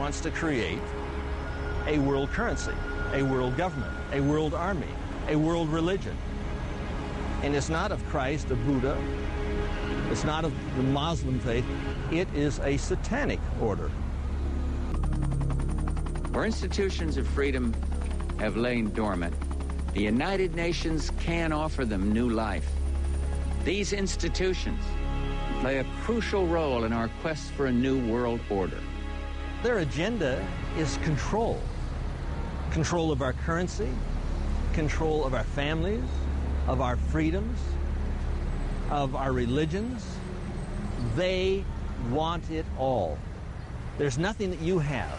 wants to create a world currency, a world government, a world army, a world religion. And it's not of Christ, of Buddha, it's not of the Muslim faith, it is a satanic order. Where institutions of freedom have lain dormant, the United Nations can offer them new life. These institutions play a crucial role in our quest for a new world order. Their agenda is control. Control of our currency, control of our families, of our freedoms, of our religions. They want it all. There's nothing that you have,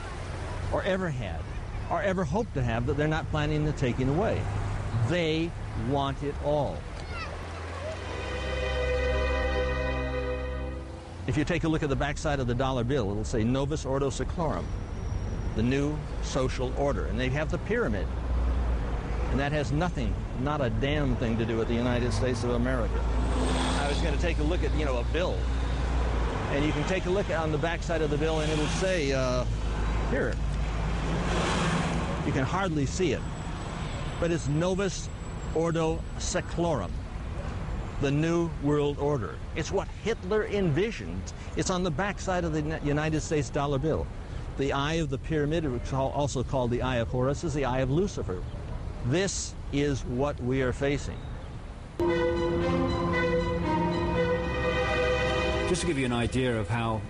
or ever had, or ever hope to have that they're not planning to taking away. They want it all. If you take a look at the backside of the dollar bill, it'll say Novus Ordo Seclorum, the new social order. And they have the pyramid. And that has nothing, not a damn thing to do with the United States of America. I was going to take a look at, a bill. And you can take a look on the backside of the bill and it'll say, here. You can hardly see it. But it's Novus Ordo Seclorum, the New World Order. It's what Hitler envisioned. It's on the backside of the United States dollar bill. The eye of the pyramid, also called the eye of Horus, is the eye of Lucifer. This is what we are facing. Just to give you an idea of how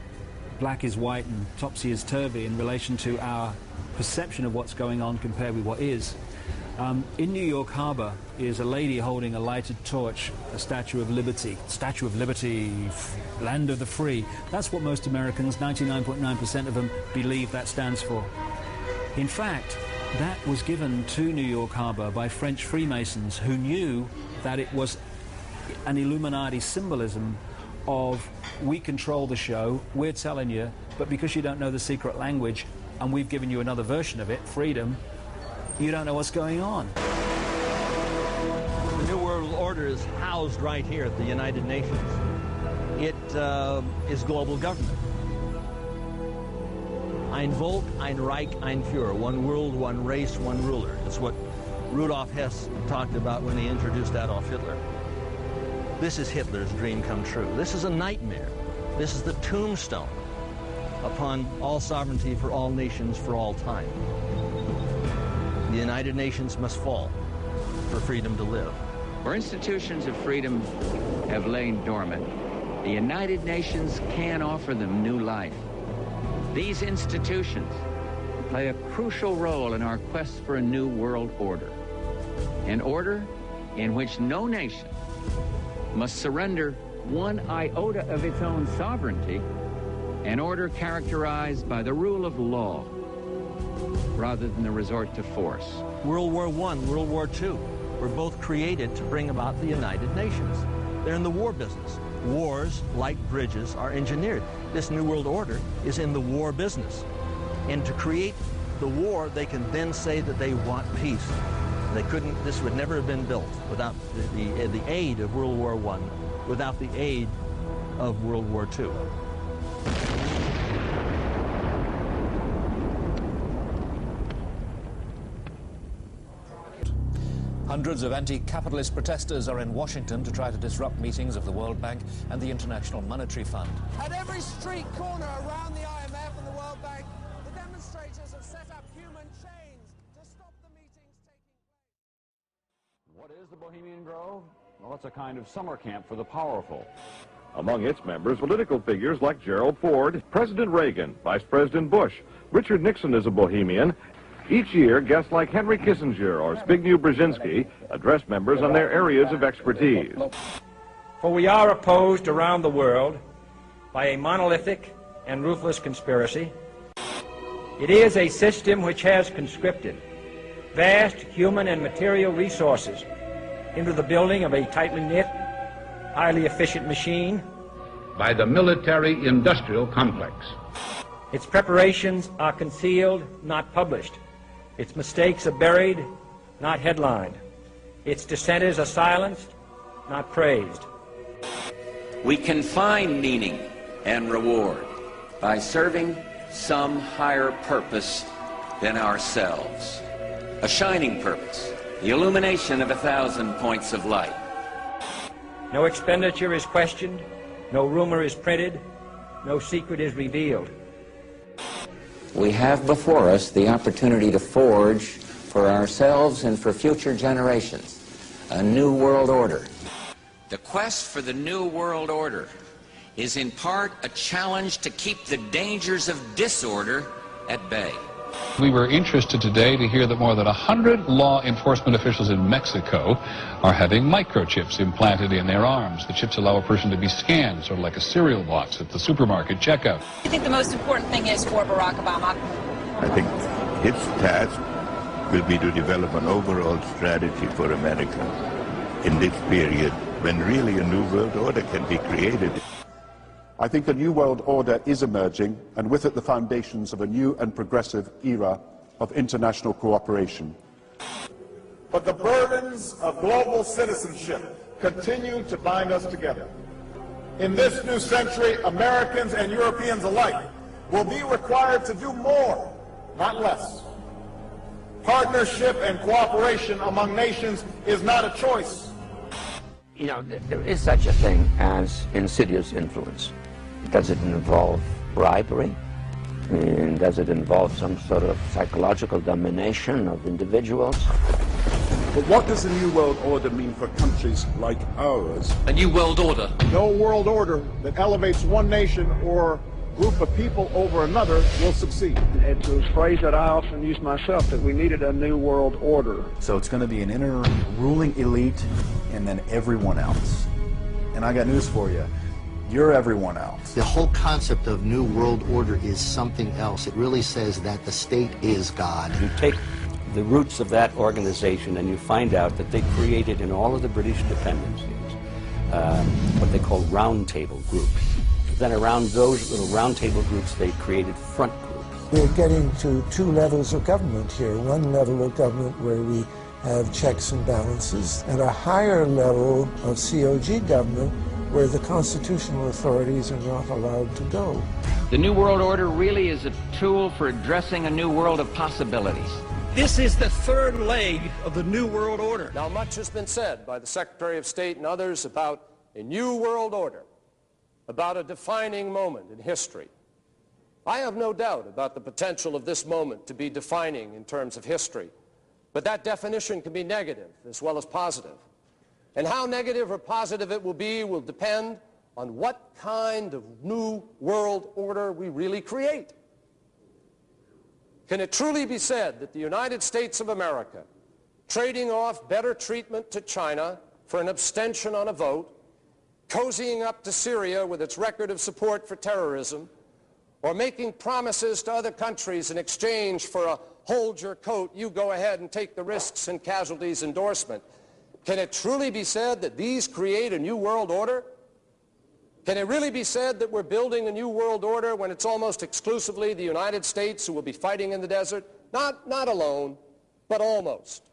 black is white and topsy is turvy in relation to our perception of what's going on compared with what is, in New York Harbor is a lady holding a lighted torch, a Statue of Liberty. Statue of Liberty, land of the free. That's what most Americans, 99.9% of them, believe that stands for. In fact, that was given to New York Harbor by French Freemasons who knew that it was an Illuminati symbolism of, we control the show, we're telling you, but because you don't know the secret language and we've given you another version of it, freedom, you don't know what's going on. The New World Order is housed right here at the United Nations. It is global government. Ein Volk, ein Reich, ein Führer. One world, one race, one ruler. It's what Rudolf Hess talked about when he introduced Adolf Hitler. This is Hitler's dream come true. This is a nightmare. This is the tombstone upon all sovereignty for all nations for all time. The United Nations must fall for freedom to live. Where institutions of freedom have lain dormant, the United Nations can offer them new life. These institutions play a crucial role in our quest for a new world order. An order in which no nation must surrender one iota of its own sovereignty, an order characterized by the rule of law rather than the resort to force. World War I, World War II were both created to bring about the United Nations. They're in the war business. Wars, like bridges, are engineered. This New World Order is in the war business. And to create the war, they can then say that they want peace. They couldn't, this would never have been built without the aid of World War I, without the aid of World War II. Hundreds of anti-capitalist protesters are in Washington to try to disrupt meetings of the World Bank and the International Monetary Fund. At every street corner around the IMF and the World Bank, the demonstrators have set up human chains to stop the meetings taking place. What is the Bohemian Grove? Well, it's a kind of summer camp for the powerful. Among its members, political figures like Gerald Ford, President Reagan, Vice President Bush, Richard Nixon is a Bohemian. Each year, guests like Henry Kissinger or Zbigniew Brzezinski address members on their areas of expertise. For we are opposed around the world by a monolithic and ruthless conspiracy. It is a system which has conscripted vast human and material resources into the building of a tightly knit, highly efficient machine. By the military-industrial complex. Its preparations are concealed, not published. Its mistakes are buried, not headlined. Its dissenters are silenced, not praised. We can find meaning and reward by serving some higher purpose than ourselves. A shining purpose, the illumination of 1,000 points of light. No expenditure is questioned, no rumor is printed, no secret is revealed. We have before us the opportunity to forge for ourselves and for future generations a new world order. The quest for the new world order is in part a challenge to keep the dangers of disorder at bay. We were interested today to hear that more than 100 law enforcement officials in Mexico are having microchips implanted in their arms. The chips allow a person to be scanned, sort of like a cereal box at the supermarket checkout. I think the most important thing is for Barack Obama. I think his task will be to develop an overall strategy for America in this period when really a new world order can be created. I think a new world order is emerging, and with it the foundations of a new and progressive era of international cooperation. But the burdens of global citizenship continue to bind us together. In this new century, Americans and Europeans alike will be required to do more, not less. Partnership and cooperation among nations is not a choice. You know, there is such a thing as insidious influence. Does it involve bribery? And does it involve some sort of psychological domination of individuals? But what does a new world order mean for countries like ours? A new world order. No world order that elevates one nation or group of people over another will succeed. It's a phrase that I often use myself, that we needed a new world order. So it's going to be an inner ruling elite and then everyone else. And I got news for you. You're everyone else. The whole concept of New World Order is something else. It really says that the state is God. You take the roots of that organization and you find out that they created in all of the British dependencies what they call round table groups. Then around those little round table groups they created front groups. We're getting to two levels of government here. One level of government where we have checks and balances, and a higher level of COG government where the constitutional authorities are not allowed to go. The New World Order really is a tool for addressing a new world of possibilities. This is the third leg of the New World Order. Now, much has been said by the Secretary of State and others about a new world order, about a defining moment in history. I have no doubt about the potential of this moment to be defining in terms of history, but that definition can be negative as well as positive. And how negative or positive it will be will depend on what kind of new world order we really create. Can it truly be said that the United States of America, trading off better treatment to China for an abstention on a vote, cozying up to Syria with its record of support for terrorism, or making promises to other countries in exchange for a hold your coat, you go ahead and take the risks and casualties endorsement, can it truly be said that these create a new world order? Can it really be said that we're building a new world order when it's almost exclusively the United States who will be fighting in the desert? Not alone, but almost.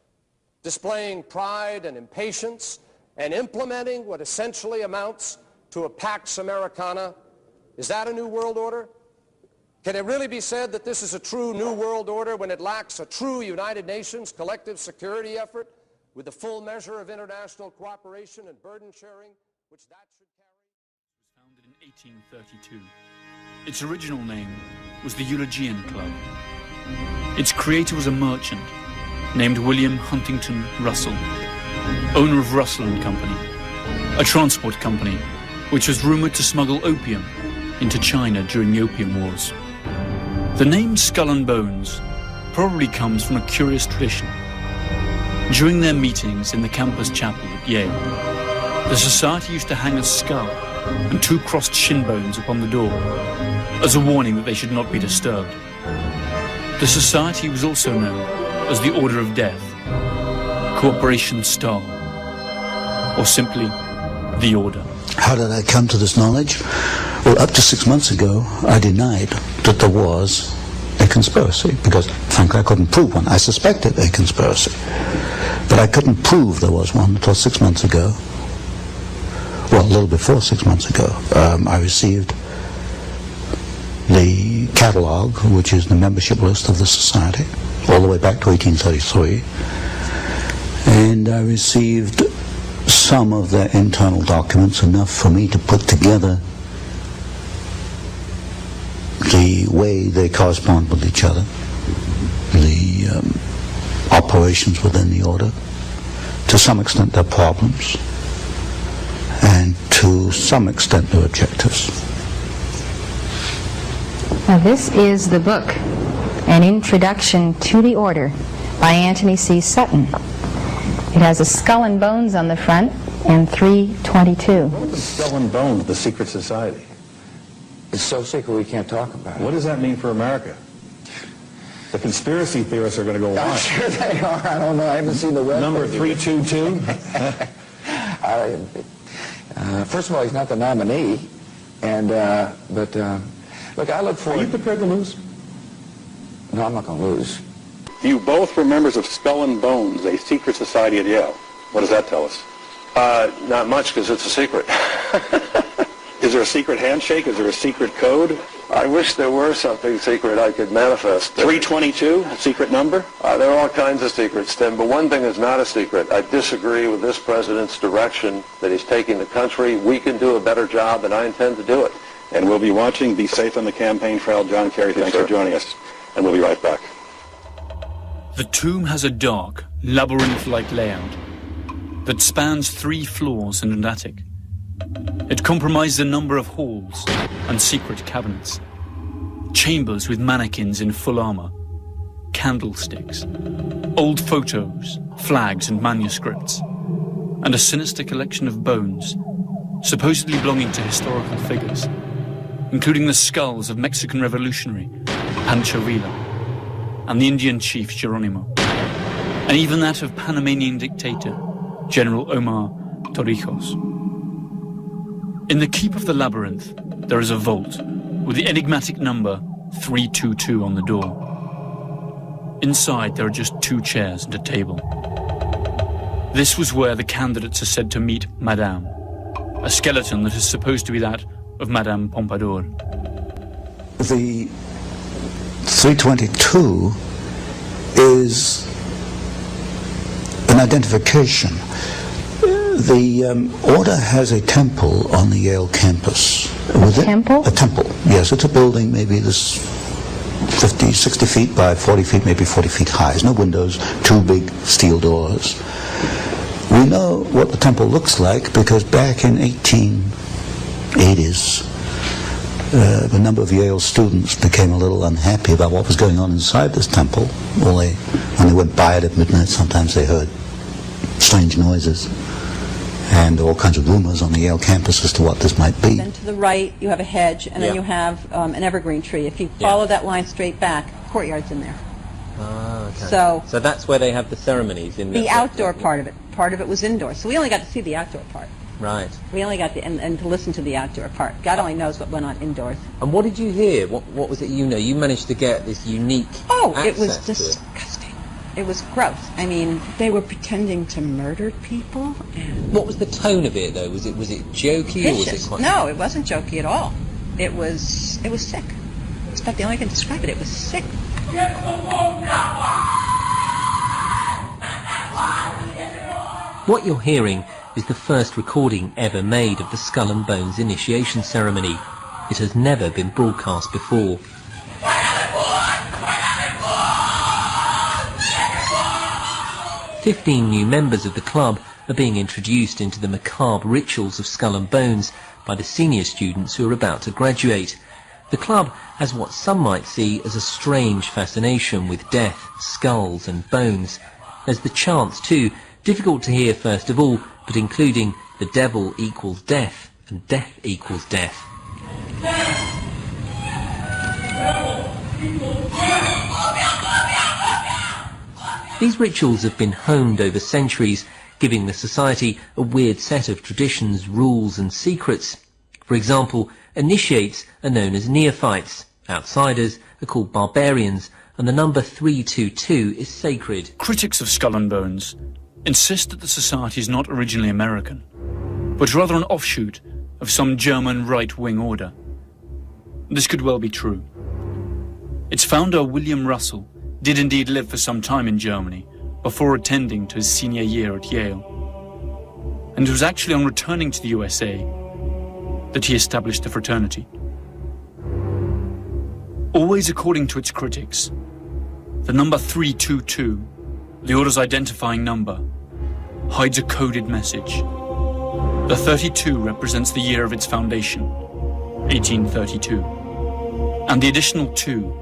Displaying pride and impatience and implementing what essentially amounts to a Pax Americana. Is that a new world order? Can it really be said that this is a true new world order when it lacks a true United Nations collective security effort with the full measure of international cooperation and burden sharing, which that should carry? It was founded in 1832. Its original name was the Eulogian Club. Its creator was a merchant named William Huntington Russell, owner of Russell and Company, a transport company which was rumored to smuggle opium into China during the Opium Wars. The name Skull and Bones probably comes from a curious tradition. During their meetings in the campus chapel at Yale, the society used to hang a skull and two crossed shin bones upon the door as a warning that they should not be disturbed. The society was also known as the Order of Death, Corporation Star, or simply the Order. How did I come to this knowledge? Well, up to 6 months ago, I denied that there was a conspiracy because, frankly, I couldn't prove one. I suspected a conspiracy, but I couldn't prove there was one until 6 months ago. Well, a little before 6 months ago, I received the catalogue, which is the membership list of the society, all the way back to 1833, and I received some of their internal documents, enough for me to put together the way they correspond with each other, the operations within the order, to some extent their problems, and to some extent their objectives. Now this is the book, An Introduction to the Order, by Anthony C. Sutton. It has a skull and bones on the front and 322. What is the skull and bones of the secret society? It's so secret we can't talk about it. What does that mean for America? The conspiracy theorists are going to go I'm on. sure they are. I don't know. I haven't seen the web. Number 322? First of all, he's not the nominee. And, look, I look forward... Are you prepared to lose? No, I'm not going to lose. You both were members of Skull and Bones, a secret society at Yale. What does that tell us? Not much, because it's a secret. Is there a secret handshake? Is there a secret code? I wish there were something secret I could manifest. 322, a secret number? There are all kinds of secrets, Tim, but one thing is not a secret. I disagree with this president's direction that he's taking the country. We can do a better job, and I intend to do it. And we'll be watching. Be safe on the campaign trail. John Kerry, thanks for joining us. And we'll be right back. The tomb has a dark, labyrinth-like layout that spans 3 floors and an attic. It compromises a number of halls and secret cabinets, chambers with mannequins in full armor, candlesticks, old photos, flags and manuscripts, and a sinister collection of bones, supposedly belonging to historical figures, including the skulls of Mexican revolutionary Pancho Villa and the Indian chief Geronimo, and even that of Panamanian dictator General Omar Torrijos. In the keep of the labyrinth, there is a vault with the enigmatic number 322 on the door. Inside, there are just 2 chairs and a table. This was where the candidates are said to meet Madame, a skeleton that is supposed to be that of Madame Pompadour. The 322 is an identification. The order has a temple on the Yale campus. Temple? A temple, yes. It's a building maybe this 50, 60 feet by 40 feet, maybe 40 feet high. There's no windows, 2 big steel doors. We know what the temple looks like because back in 1880s, a number of Yale students became a little unhappy about what was going on inside this temple. Well, when they went by it at midnight, sometimes they heard strange noises and all kinds of rumors on the Yale campus as to what this might be. Then to the right, you have a hedge, and then you have an evergreen tree. If you follow that line straight back, courtyard's in there. Ah, okay. So that's where they have the ceremonies in the outdoor part of it. Part of it was indoor. So we only got to see the outdoor part. Right. We only got and to listen to the outdoor part. God only knows what went on indoors. And what did you hear? What was it you know? You managed to get this unique it was access to it. disgusting. It was gross. I mean, they were pretending to murder people. And What was the tone of it, though? Was it jokey or was it quite... No, it wasn't jokey at all. It was sick. That's about the only way I can describe it. It was sick. What you're hearing is the first recording ever made of the Skull and Bones initiation ceremony. It has never been broadcast before. 15 new members of the club are being introduced into the macabre rituals of Skull and Bones by the senior students who are about to graduate. The club has what some might see as a strange fascination with death, skulls and bones. There's the chants too, difficult to hear first of all, but including the devil equals death and death equals death. These rituals have been honed over centuries, giving the society a weird set of traditions, rules and secrets. For example, initiates are known as neophytes, outsiders are called barbarians, and the number 322 is sacred. Critics of Skull and Bones insist that the society is not originally American, but rather an offshoot of some German right-wing order. This could well be true. Its founder, William Russell, did indeed live for some time in Germany before attending to his senior year at Yale. And it was actually on returning to the USA that he established the fraternity. Always according to its critics, the number 322, the order's identifying number, hides a coded message. The 32 represents the year of its foundation, 1832. And the additional 2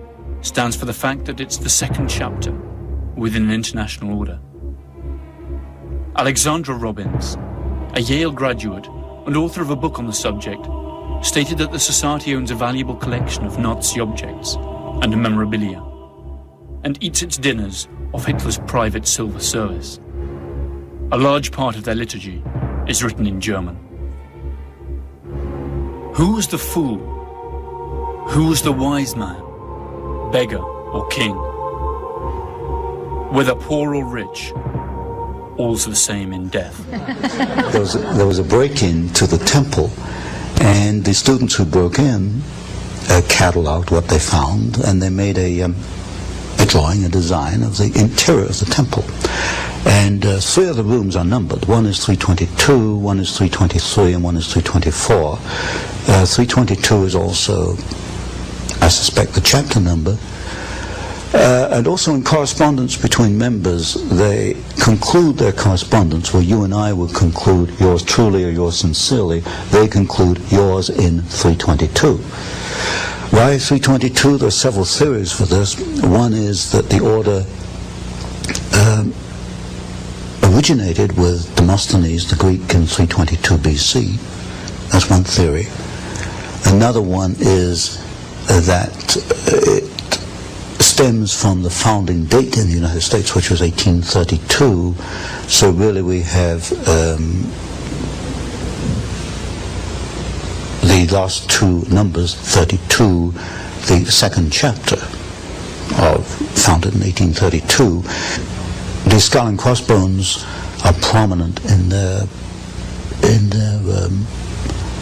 stands for the fact that it's the second chapter within an international order. Alexandra Robbins, a Yale graduate and author of a book on the subject, stated that the society owns a valuable collection of Nazi objects and memorabilia, and eats its dinners off Hitler's private silver service. A large part of their liturgy is written in German. Who was the fool? Who was the wise man, beggar or king? Whether poor or rich, all's the same in death. There was a break-in to the temple, and the students who broke in cataloged what they found, and they made a drawing, a design of the interior of the temple. And 3 of the rooms are numbered. One is 322, one is 323, and one is 324. 322 is also, I suspect, the chapter number. And also in correspondence between members, they conclude their correspondence where you and I would conclude yours truly or yours sincerely. They conclude yours in 322. Why 322? There are several theories for this. One is that the order originated with Demosthenes, the Greek, in 322 BC. That's one theory. Another one is that it stems from the founding date in the United States, which was 1832. So really we have the last 2 numbers, 32, the second chapter, founded in 1832. The skull and crossbones are prominent in their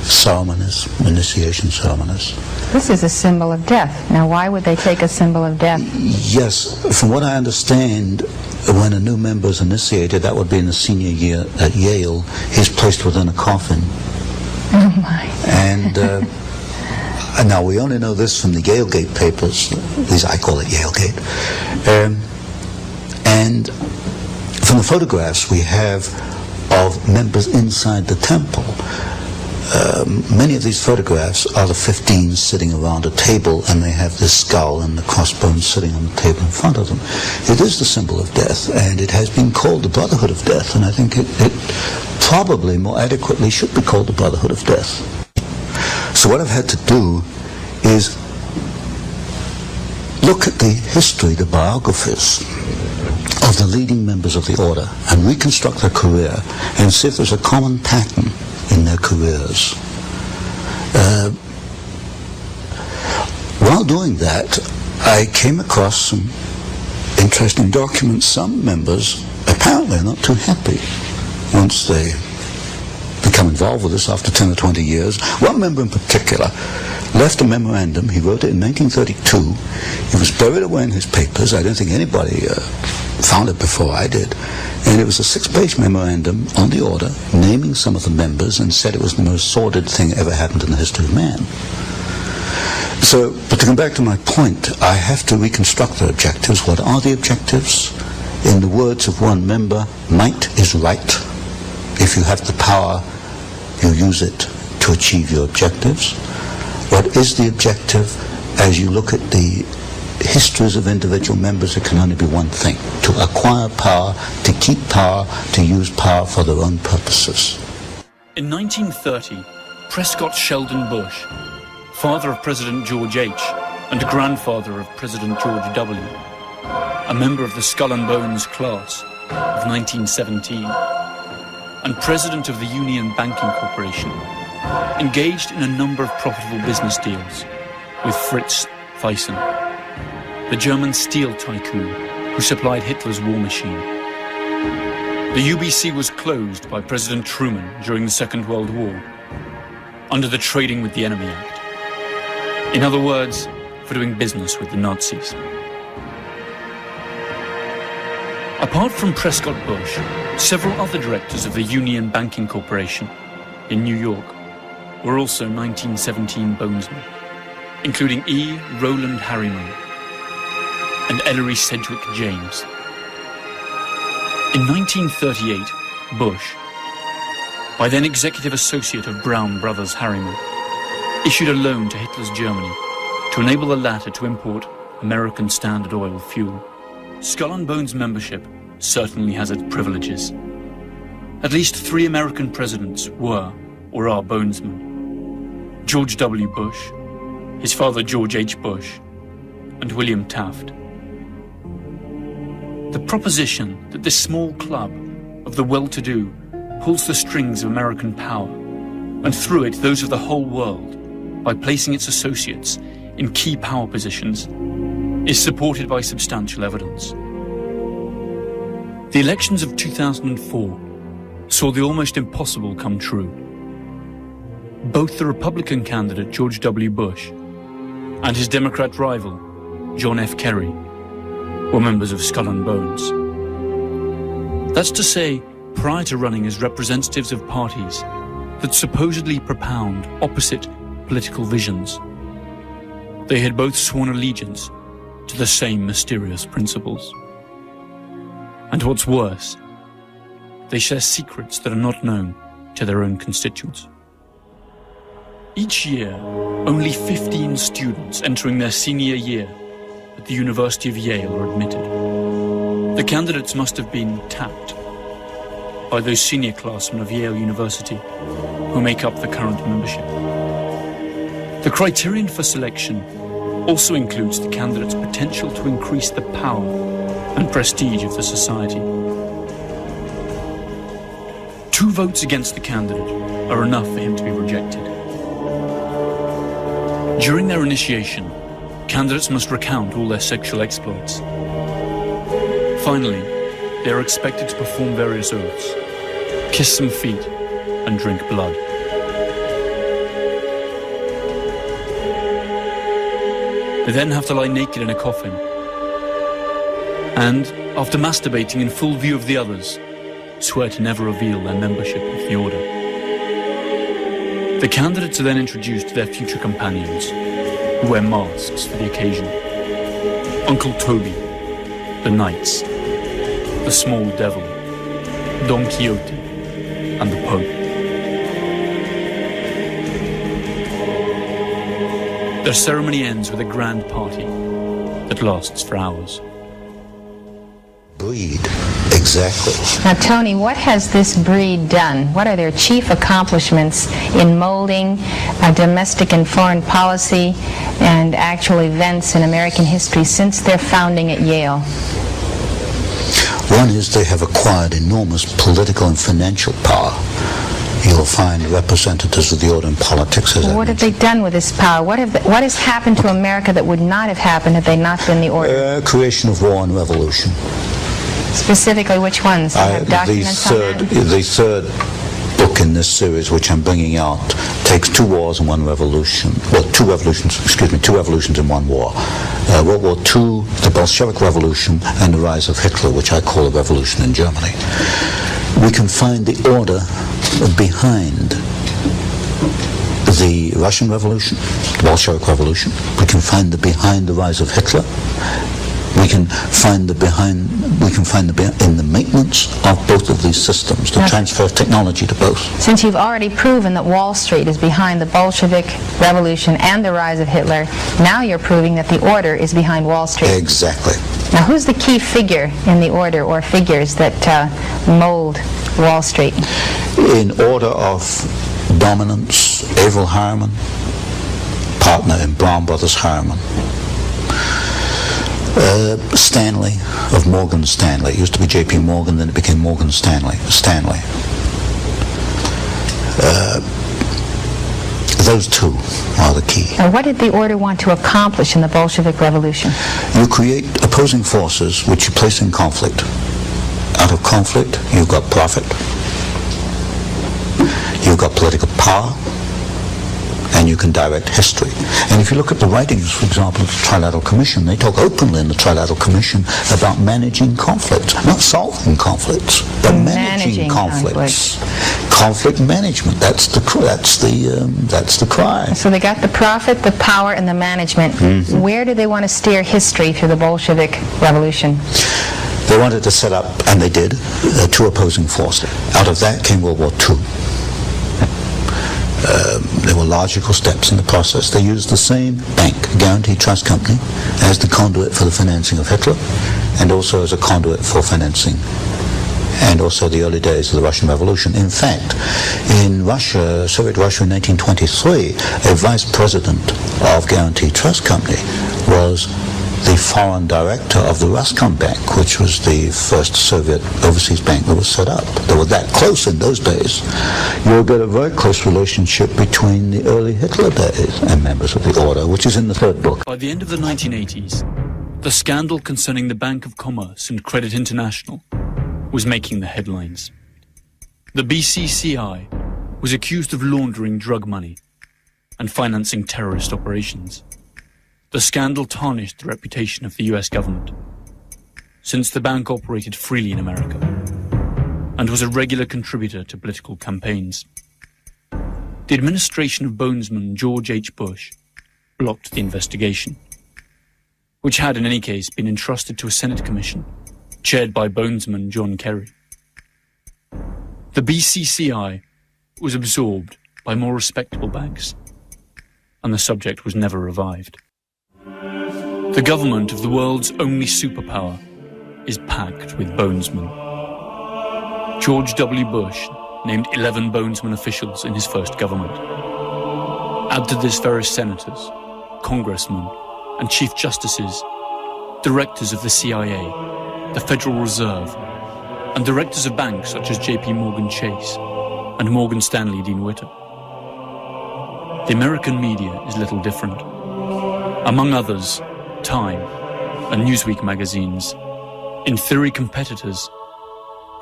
ceremonies, initiation ceremonies. This is a symbol of death. Now, why would they take a symbol of death? Yes, from what I understand, when a new member is initiated, that would be in the senior year at Yale, he's placed within a coffin. Oh my. And now we only know this from the Yalegate papers, at least I call it Yalegate. And from the photographs we have of members inside the temple, many of these photographs are the 15 sitting around a table, and they have this skull and the crossbones sitting on the table in front of them. It is the symbol of death, and it has been called the Brotherhood of Death, and I think it probably more adequately should be called the Brotherhood of Death. So what I've had to do is look at the history, the biographies of the leading members of the order, and reconstruct their career, and see if there's a common pattern in their careers. While doing that, I came across some interesting documents. Some members apparently are not too happy once they become involved with this after 10 or 20 years. One member in particular left a memorandum. He wrote it in 1932. It was buried away in his papers. I don't think anybody found it before I did. And it was a 6-page memorandum on the order, naming some of the members, and said it was the most sordid thing ever happened in the history of man. So, but to come back to my point, I have to reconstruct the objectives. What are the objectives? In the words of one member, might is right. If you have the power, you use it to achieve your objectives. What is the objective? As you look at the histories of individual members, it can only be one thing: to acquire power, to keep power, to use power for their own purposes. In 1930, Prescott Sheldon Bush, father of President George H. and grandfather of President George W., a member of the Skull and Bones class of 1917, and president of the Union Banking Corporation, engaged in a number of profitable business deals with Fritz Thyssen, the German steel tycoon who supplied Hitler's war machine. The UBC was closed by President Truman during the Second World War under the Trading with the Enemy Act. In other words, for doing business with the Nazis. Apart from Prescott Bush, several other directors of the Union Banking Corporation in New York were also 1917 bonesmen, including E. Rowland Harriman and Ellery Sedgwick James. In 1938, Bush, by then executive associate of Brown Brothers Harriman, issued a loan to Hitler's Germany to enable the latter to import American Standard Oil fuel. Skull and Bones membership certainly has its privileges. At least 3 American presidents were or are bonesmen: George W. Bush, his father George H. Bush, and William Taft. The proposition that this small club of the well-to-do pulls the strings of American power, and through it those of the whole world, by placing its associates in key power positions, is supported by substantial evidence. The elections of 2004 saw the almost impossible come true. Both the Republican candidate George W. Bush and his Democrat rival, John F. Kerry, were members of Skull and Bones. That's to say, prior to running as representatives of parties that supposedly propound opposite political visions, they had both sworn allegiance to the same mysterious principles. And what's worse, they share secrets that are not known to their own constituents. Each year, only 15 students entering their senior year at the University of Yale are admitted. The candidates must have been tapped by those senior classmen of Yale University who make up the current membership. The criterion for selection also includes the candidate's potential to increase the power and prestige of the society. 2 votes against the candidate are enough for him to be rejected. During their initiation, candidates must recount all their sexual exploits. Finally, they are expected to perform various oaths, kiss some feet, and drink blood. They then have to lie naked in a coffin, and, after masturbating in full view of the others, swear to never reveal their membership of the order. The candidates are then introduced to their future companions, who wear masks for the occasion. Uncle Toby, the Knights, the Small Devil, Don Quixote, and the Pope. Their ceremony ends with a grand party that lasts for hours. Breed, exactly. Now, Tony, what has this breed done? What are their chief accomplishments in molding domestic and foreign policy and actual events in American history since their founding at Yale? One is they have acquired enormous political and financial power. You'll find representatives of the order in politics. What have they done with this power? What has happened to America that would not have happened had they not been the order? Creation of war and revolution. Specifically, which ones? You have documents on that? The third book in this series, which I'm bringing out, takes 2 wars and 1 revolution. Well, 2 revolutions in 1 war. World War II, the Bolshevik Revolution, and the rise of Hitler, which I call a revolution in Germany. We can find the order behind the Russian Revolution, the Bolshevik Revolution. We can find behind the rise of Hitler. We can find in the maintenance of both of these systems, the transfer of technology to both. Since you've already proven that Wall Street is behind the Bolshevik Revolution and the rise of Hitler, now you're proving that the order is behind Wall Street. Exactly. Now, who's the key figure in the order or figures that mold Wall Street? In order of dominance, Averell Harriman, partner in Brown Brothers Harriman. Stanley of Morgan Stanley. It used to be J.P. Morgan, then it became Morgan Stanley. Those 2 are the key. Now, what did the order want to accomplish in the Bolshevik Revolution? You create opposing forces which you place in conflict. Out of conflict, you've got profit, you've got political power, and you can direct history. And if you look at the writings, for example, of the Trilateral Commission, they talk openly in the Trilateral Commission about managing conflicts, not solving conflicts, but managing conflicts. Conflict management, that's the cry. So they got the profit, the power, and the management. Mm-hmm. Where do they want to steer history through the Bolshevik Revolution? They wanted to set up, and they did, two opposing forces. Out of that came World War II. There were logical steps in the process. They used the same bank, Guarantee Trust Company, as the conduit for the financing of Hitler, and also as a conduit for financing, and also the early days of the Russian Revolution. In fact, in Russia, Soviet Russia in 1923, a vice president of Guarantee Trust Company was the foreign director of the Roscombank, which was the first Soviet overseas bank that was set up. They were that close in those days. You'll get a very close relationship between the early Hitler days and members of the order, which is in the third book. By the end of the 1980s, the scandal concerning the Bank of Commerce and Credit International was making the headlines. The BCCI was accused of laundering drug money and financing terrorist operations. The scandal tarnished the reputation of the US government, since the bank operated freely in America and was a regular contributor to political campaigns. The administration of Bonesman George H. Bush blocked the investigation, which had in any case been entrusted to a Senate commission chaired by Bonesman John Kerry. The BCCI was absorbed by more respectable banks, and the subject was never revived. The government of the world's only superpower is packed with bonesmen. George W. Bush named 11 bonesman officials in his first government. Add to this various senators, congressmen, and chief justices, directors of the CIA, the Federal Reserve, and directors of banks such as J.P. Morgan Chase and Morgan Stanley Dean Witter. The American media is little different. Among others, Time and Newsweek magazines, in theory competitors,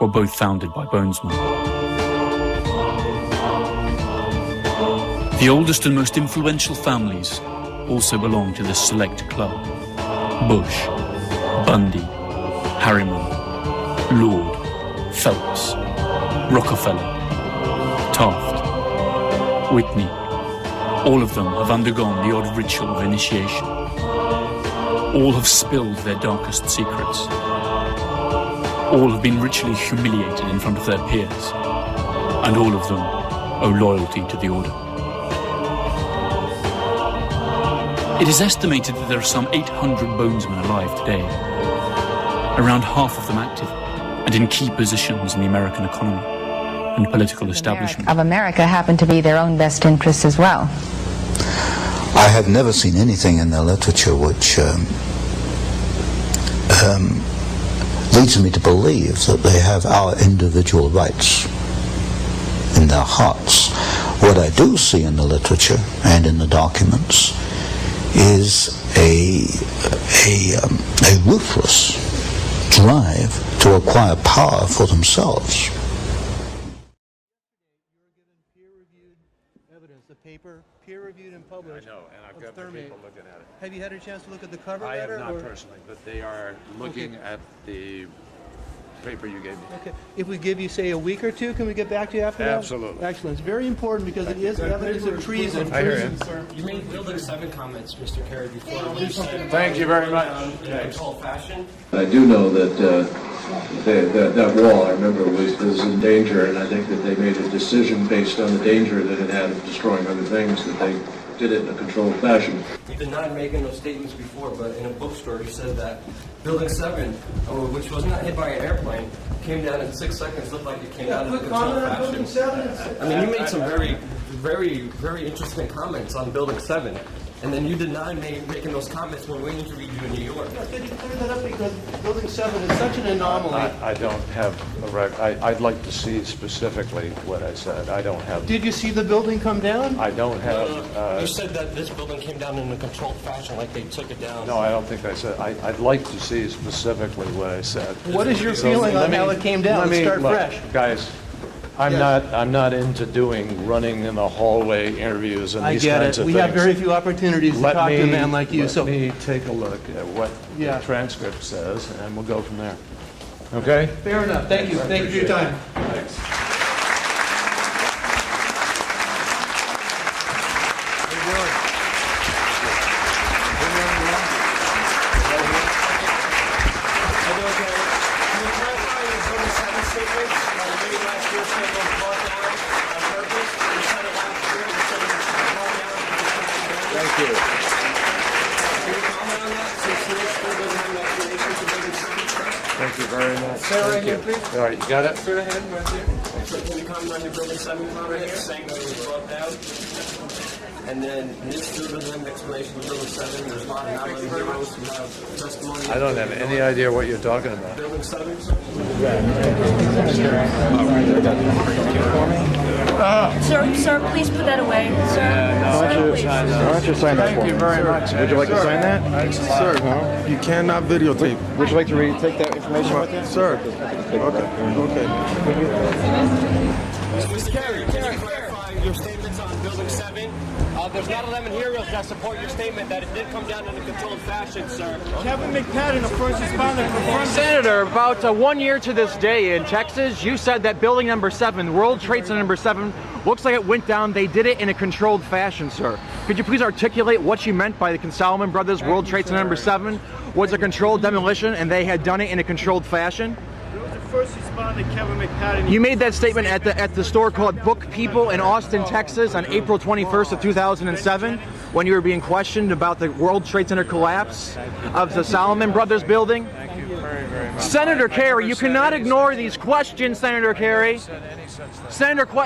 were both founded by bonesmen. The oldest and most influential families also belong to this select club. Bush, Bundy, Harriman, Lord, Phelps, Rockefeller, Taft, Whitney. All of them have undergone the odd ritual of initiation. All have spilled their darkest secrets. All have been ritually humiliated in front of their peers. And all of them owe loyalty to the order. It is estimated that there are some 800 bonesmen alive today, around half of them active and in key positions in the American economy and political establishment. Of America happen to be their own best interests as well. I have never seen anything in their literature which leads me to believe that they have our individual rights in their hearts. What I do see in the literature and in the documents is a ruthless drive to acquire power for themselves. Peer-reviewed and published. I know, and I've got my people looking at it. Have you had a chance to look at the cover I letter? have not personally, but they are looking at the paper you gave me. Okay. If we give you, say, a week or two, can we get back to you after that? Absolutely. Excellent. It's very important because it is evidence of treason. I hear you. You made Building 7 comments, Mr. Kerry, before. Thank you very much. In a controlled fashion. I do know that that wall, I remember, was in danger, and I think that they made a decision based on the danger that it had of destroying other things, that they did it in a controlled fashion. You denied making those statements before, but in a bookstore you said that Building 7, which was not hit by an airplane, came down in 6 seconds, looked like it came down in a controlled fashion. I mean, you made some very interesting comments on Building 7. And then you denied making those comments when we interviewed you in New York. Yeah, could you clear that up, because Building 7 is such an anomaly. I don't have a record. I'd like to see specifically what I said. I don't have. Did you see the building come down? I don't have. You said that this building came down in a controlled fashion, like they took it down. No, I don't think I said. I'd like to see specifically what I said. What is your feeling on how it came down? Let's start fresh. Guys, I'm not into running in the hallway interviews and these kinds of things. We have very few opportunities to talk to a man like you. Let me take a look at what the transcript says, and we'll go from there. Okay? Fair enough. Thank you. Thank you for your time. Thanks. Thank you very much. Sir, right here, please. All right, you got it? Straight ahead, right here. So can you comment on your building 7 comment right here, saying that it was brought down? And then this building explanation of building 7, there's not many heroes who have testimony. I don't have any idea what you're talking about. Building 7? Sir, please put that away. Sir, Why don't you sign that for me? Thank you very much. Would you like to sign that? Sir, you cannot videotape. Would you like to take that information with you? Sir. Okay. Mr. Kerry, can you clarify your statements on Building 7? There's not 11 heroes that support your statement that it did come down in a controlled fashion, sir. Kevin McPadden, a first responder, confirmed. Senator, about 1 year to this day in Texas, you said that building number 7, World Trade Center number 7, looks like it went down. They did it in a controlled fashion, sir. Could you please articulate what you meant by the Salomon Brothers World Trade Center number 7 was a controlled demolition and they had done it in a controlled fashion? First responder Kevin McPadden. You made that statement at the store called Book People in Austin, Texas on April 21st of 2007 when you were being questioned about the World Trade Center collapse of the Salomon Brothers building. Thank you very much. Senator Kerry, you cannot ignore these questions, Senator Kerry.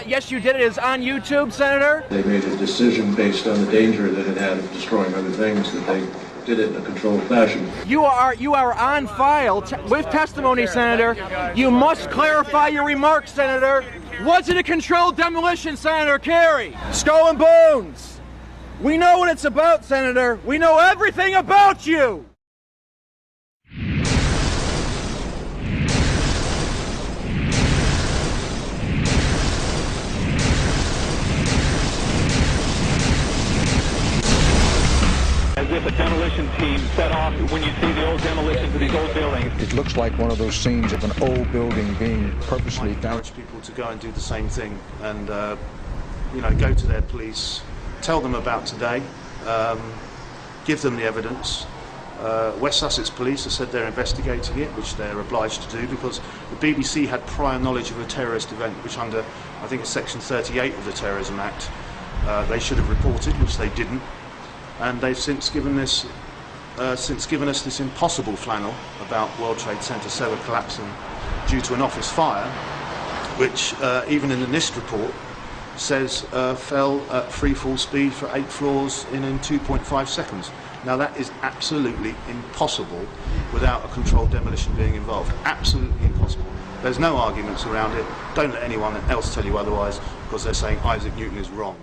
Yes, you did. It is on YouTube, Senator. They made a decision based on the danger that it had of destroying other things, that they did it in a controlled fashion. You are on file with testimony, Senator. You must clarify your remarks, Senator. Was it a controlled demolition, Senator Kerry? Skull and Bones. We know what it's about, Senator. We know everything about you. As if a demolition team set off when you see the old demolitions of these old buildings. It looks like one of those scenes of an old building being purposely damaged. People to go and do the same thing and go to their police, tell them about today, give them the evidence. West Sussex Police have said they're investigating it, which they're obliged to do because the BBC had prior knowledge of a terrorist event, which under, I think it's Section 38 of the Terrorism Act, they should have reported, which they didn't. And they've since given us this impossible flannel about World Trade Center 7 collapsing due to an office fire, which even in the NIST report says fell at free fall speed for 8 floors in 2.5 seconds. Now that is absolutely impossible without a controlled demolition being involved. Absolutely impossible. There's no arguments around it. Don't let anyone else tell you otherwise, because they're saying Isaac Newton is wrong.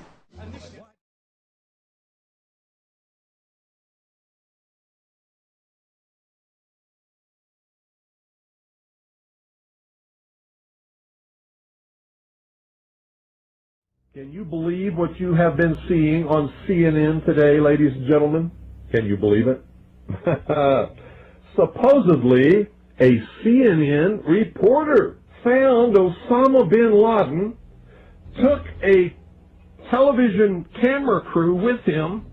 Can you believe what you have been seeing on CNN today, ladies and gentlemen? Can you believe it? Supposedly, a CNN reporter found Osama bin Laden, took a television camera crew with him,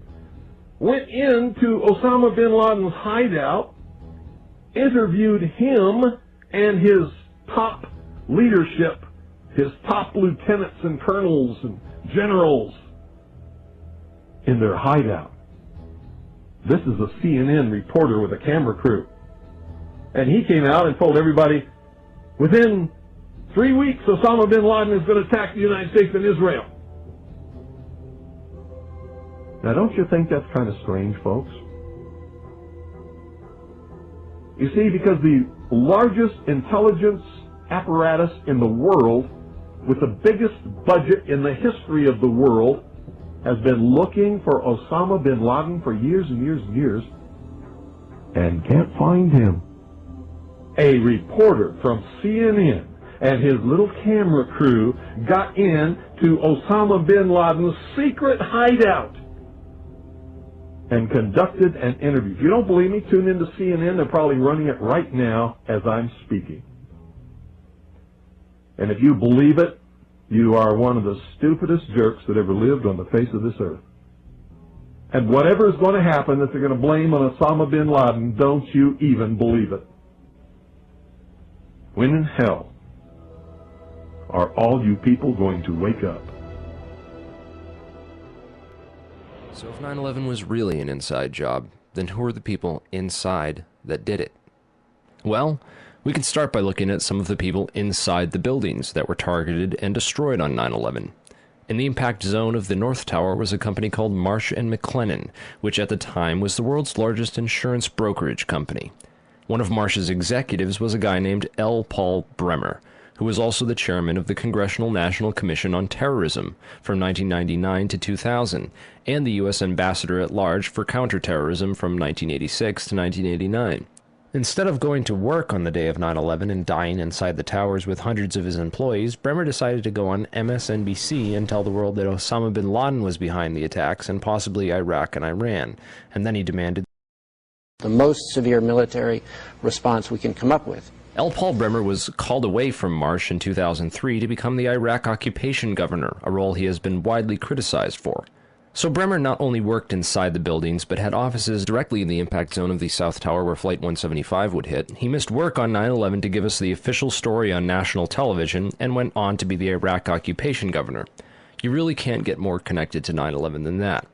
went into Osama bin Laden's hideout, interviewed him and his top leadership, his top lieutenants and colonels and generals in their hideout. This is a CNN reporter with a camera crew. And he came out and told everybody, within 3 weeks, Osama bin Laden is going to attack the United States and Israel. Now, don't you think that's kind of strange, folks? You see, because the largest intelligence apparatus in the world, with the biggest budget in the history of the world, has been looking for Osama bin Laden for years and years and years, and can't find him. A reporter from CNN and his little camera crew got in to Osama bin Laden's secret hideout and conducted an interview. If you don't believe me, tune into CNN. They're probably running it right now as I'm speaking. And if you believe it, you are one of the stupidest jerks that ever lived on the face of this earth. And whatever is going to happen that they're going to blame on Osama bin Laden, don't you even believe it. When in hell are all you people going to wake up? So if 9/11 was really an inside job, then who are the people inside that did it? Well, we can start by looking at some of the people inside the buildings that were targeted and destroyed on 9/11. In the impact zone of the North Tower was a company called Marsh & McLennan, which at the time was the world's largest insurance brokerage company. One of Marsh's executives was a guy named L. Paul Bremer, who was also the chairman of the Congressional National Commission on Terrorism from 1999 to 2000, and the U.S. ambassador at large for counterterrorism from 1986 to 1989. Instead of going to work on the day of 9/11 and dying inside the towers with hundreds of his employees, Bremer decided to go on MSNBC and tell the world that Osama bin Laden was behind the attacks and possibly Iraq and Iran, and then he demanded the most severe military response we can come up with. L. Paul Bremer was called away from Marsh in 2003 to become the Iraq occupation governor, a role he has been widely criticized for. So Bremer not only worked inside the buildings, but had offices directly in the impact zone of the South Tower where Flight 175 would hit. He missed work on 9/11 to give us the official story on national television, and went on to be the Iraq occupation governor. You really can't get more connected to 9/11 than that.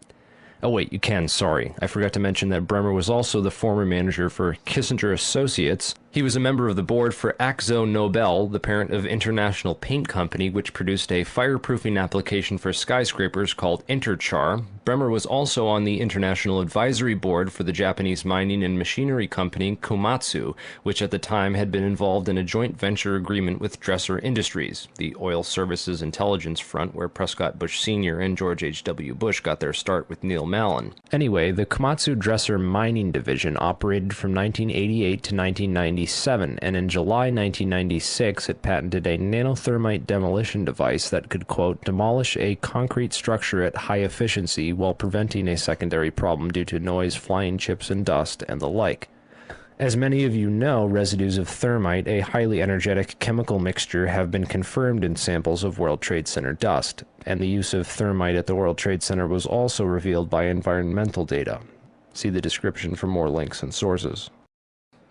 Oh wait, you can, sorry. I forgot to mention that Bremer was also the former manager for Kissinger Associates. He was a member of the board for Akzo Nobel, the parent of International Paint Company, which produced a fireproofing application for skyscrapers called Interchar. Bremer was also on the International Advisory Board for the Japanese mining and machinery company Komatsu, which at the time had been involved in a joint venture agreement with Dresser Industries, the oil services intelligence front where Prescott Bush Sr. and George H.W. Bush got their start with Neil Malin. Anyway, the Komatsu Dresser mining division operated from 1988 to 1997, and in July 1996 it patented a nanothermite demolition device that could, quote, demolish a concrete structure at high efficiency while preventing a secondary problem due to noise, flying chips and dust, and the like. As many of you know, residues of thermite, a highly energetic chemical mixture, have been confirmed in samples of World Trade Center dust, and the use of thermite at the World Trade Center was also revealed by environmental data. See the description for more links and sources.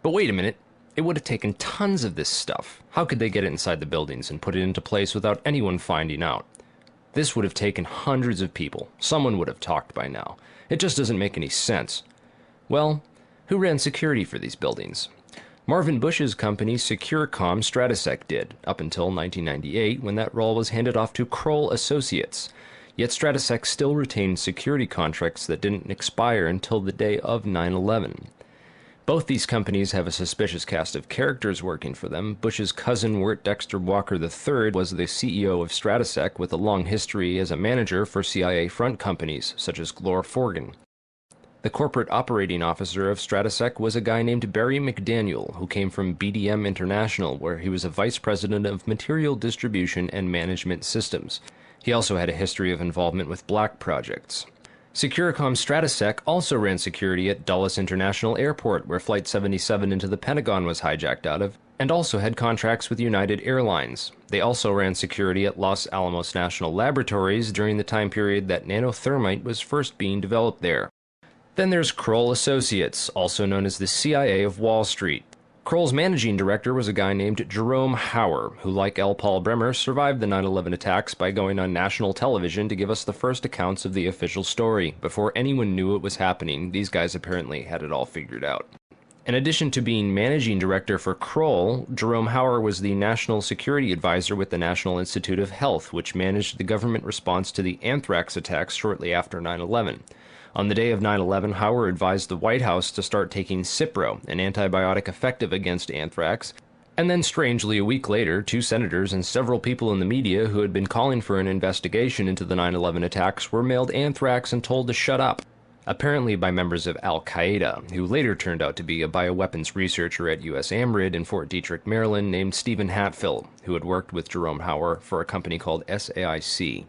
But wait a minute. It would have taken tons of this stuff. How could they get it inside the buildings and put it into place without anyone finding out? This would have taken hundreds of people. Someone would have talked by now. It just doesn't make any sense. Well, who ran security for these buildings? Marvin Bush's company Securicom Stratesec did, up until 1998, when that role was handed off to Kroll Associates. Yet Stratesec still retained security contracts that didn't expire until the day of 9/11. Both these companies have a suspicious cast of characters working for them. Bush's cousin, Wirt Dexter Walker III, was the CEO of Stratesec with a long history as a manager for CIA front companies, such as Glor Forgan. The corporate operating officer of Stratesec was a guy named Barry McDaniel, who came from BDM International, where he was a vice president of material distribution and management systems. He also had a history of involvement with black projects. Securicom Stratesec also ran security at Dulles International Airport, where Flight 77 into the Pentagon was hijacked out of, and also had contracts with United Airlines. They also ran security at Los Alamos National Laboratories during the time period that nanothermite was first being developed there. Then there's Kroll Associates, also known as the CIA of Wall Street. Kroll's managing director was a guy named Jerome Hauer, who, like L. Paul Bremer, survived the 9/11 attacks by going on national television to give us the first accounts of the official story. Before anyone knew it was happening, these guys apparently had it all figured out. In addition to being managing director for Kroll, Jerome Hauer was the national security advisor with the National Institute of Health, which managed the government response to the anthrax attacks shortly after 9/11. On the day of 9/11, Hauer advised the White House to start taking Cipro, an antibiotic effective against anthrax, and then strangely a week later, 2 senators and several people in the media who had been calling for an investigation into the 9/11 attacks were mailed anthrax and told to shut up. apparently by members of Al-Qaeda, who later turned out to be a bioweapons researcher at U.S. AMRID in Fort Detrick, Maryland, named Stephen Hatfill, who had worked with Jerome Hauer for a company called SAIC.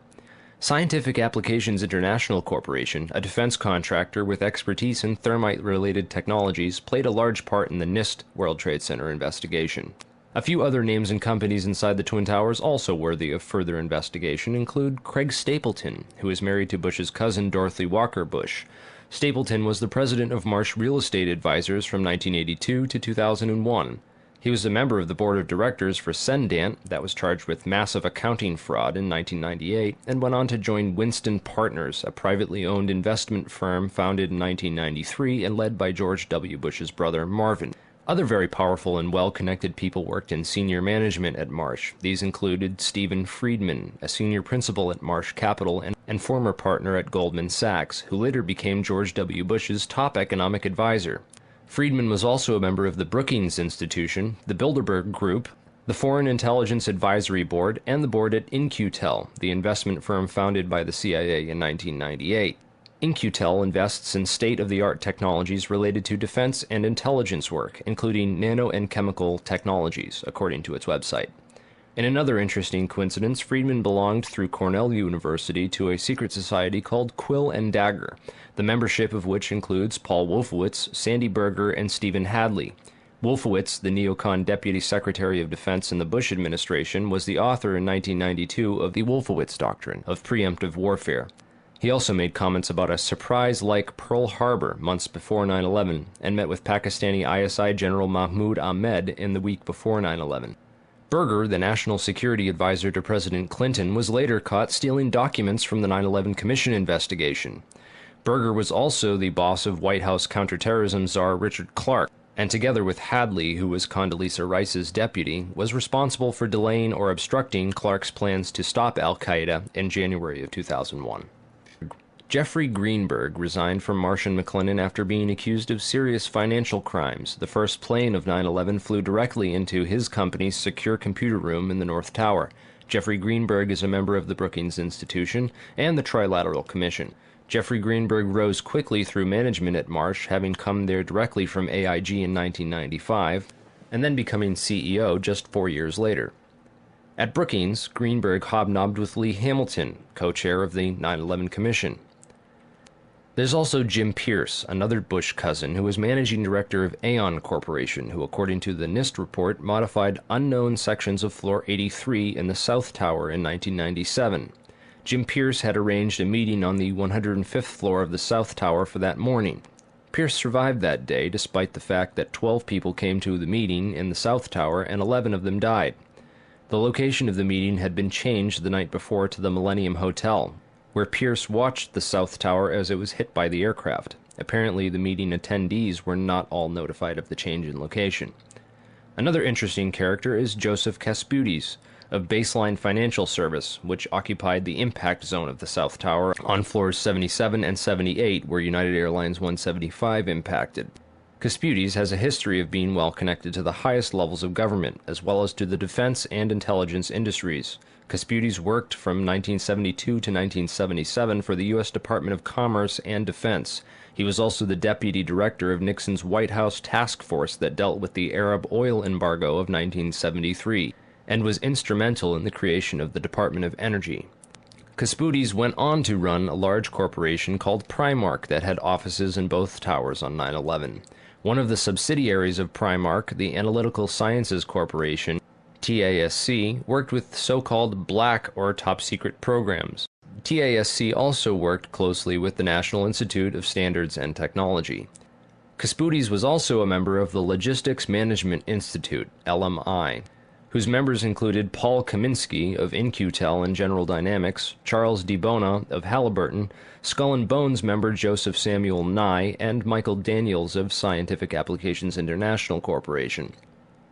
Scientific Applications International Corporation, a defense contractor with expertise in thermite-related technologies, played a large part in the NIST World Trade Center investigation. A few other names and companies inside the Twin Towers also worthy of further investigation include Craig Stapleton, who is married to Bush's cousin Dorothy Walker Bush. Stapleton was the president of Marsh Real Estate Advisors from 1982 to 2001. He was a member of the board of directors for Cendant, that was charged with massive accounting fraud in 1998, and went on to join Winston Partners, a privately owned investment firm founded in 1993 and led by George W. Bush's brother Marvin. Other very powerful and well-connected people worked in senior management at Marsh. These included Stephen Friedman, a senior principal at Marsh Capital and former partner at Goldman Sachs, who later became George W. Bush's top economic advisor. Friedman was also a member of the Brookings Institution, the Bilderberg Group, the Foreign Intelligence Advisory Board, and the board at In-Q-Tel, the investment firm founded by the CIA in 1998. In-Q-Tel invests in state-of-the-art technologies related to defense and intelligence work, including nano and chemical technologies, according to its website. In another interesting coincidence, Friedman belonged through Cornell University to a secret society called Quill and Dagger, the membership of which includes Paul Wolfowitz, Sandy Berger, and Stephen Hadley. Wolfowitz, the neocon Deputy Secretary of Defense in the Bush administration, was the author in 1992 of the Wolfowitz Doctrine of preemptive warfare. He also made comments about a surprise-like Pearl Harbor months before 9/11 and met with Pakistani ISI General Mahmoud Ahmed in the week before 9/11. Berger, the national security advisor to President Clinton, was later caught stealing documents from the 9/11 Commission investigation. Berger was also the boss of White House counterterrorism czar Richard Clarke, and together with Hadley, who was Condoleezza Rice's deputy, was responsible for delaying or obstructing Clarke's plans to stop al-Qaeda in January of 2001. Jeffrey Greenberg resigned from Marsh & McLennan after being accused of serious financial crimes. The first plane of 9/11 flew directly into his company's secure computer room in the North Tower. Jeffrey Greenberg is a member of the Brookings Institution and the Trilateral Commission. Jeffrey Greenberg rose quickly through management at Marsh, having come there directly from AIG in 1995, and then becoming CEO just 4 years later. At Brookings, Greenberg hobnobbed with Lee Hamilton, co-chair of the 9/11 Commission. There's also Jim Pierce, another Bush cousin, who was managing director of Aon Corporation, who, according to the NIST report, modified unknown sections of Floor 83 in the South Tower in 1997. Jim Pierce had arranged a meeting on the 105th floor of the South Tower for that morning. Pierce survived that day, despite the fact that 12 people came to the meeting in the South Tower and 11 of them died. The location of the meeting had been changed the night before to the Millennium Hotel, where Pierce watched the South Tower as it was hit by the aircraft. Apparently, the meeting attendees were not all notified of the change in location. Another interesting character is Joseph Kasputis, of Baseline Financial Service, which occupied the impact zone of the South Tower on floors 77 and 78, where United Airlines 175 impacted. Kasputis has a history of being well connected to the highest levels of government, as well as to the defense and intelligence industries. Kasputis worked from 1972 to 1977 for the U.S. Department of Commerce and Defense. He was also the deputy director of Nixon's White House task force that dealt with the Arab oil embargo of 1973, and was instrumental in the creation of the Department of Energy. Kasputis went on to run a large corporation called Primark that had offices in both towers on 9/11. One of the subsidiaries of Primark, the Analytical Sciences Corporation, TASC, worked with so-called black or top-secret programs. TASC also worked closely with the National Institute of Standards and Technology. Kasputis was also a member of the Logistics Management Institute, LMI, whose members included Paul Kaminsky of In-Q-Tel and General Dynamics, Charles DiBona of Halliburton, Skull and Bones member Joseph Samuel Nye, and Michael Daniels of Scientific Applications International Corporation.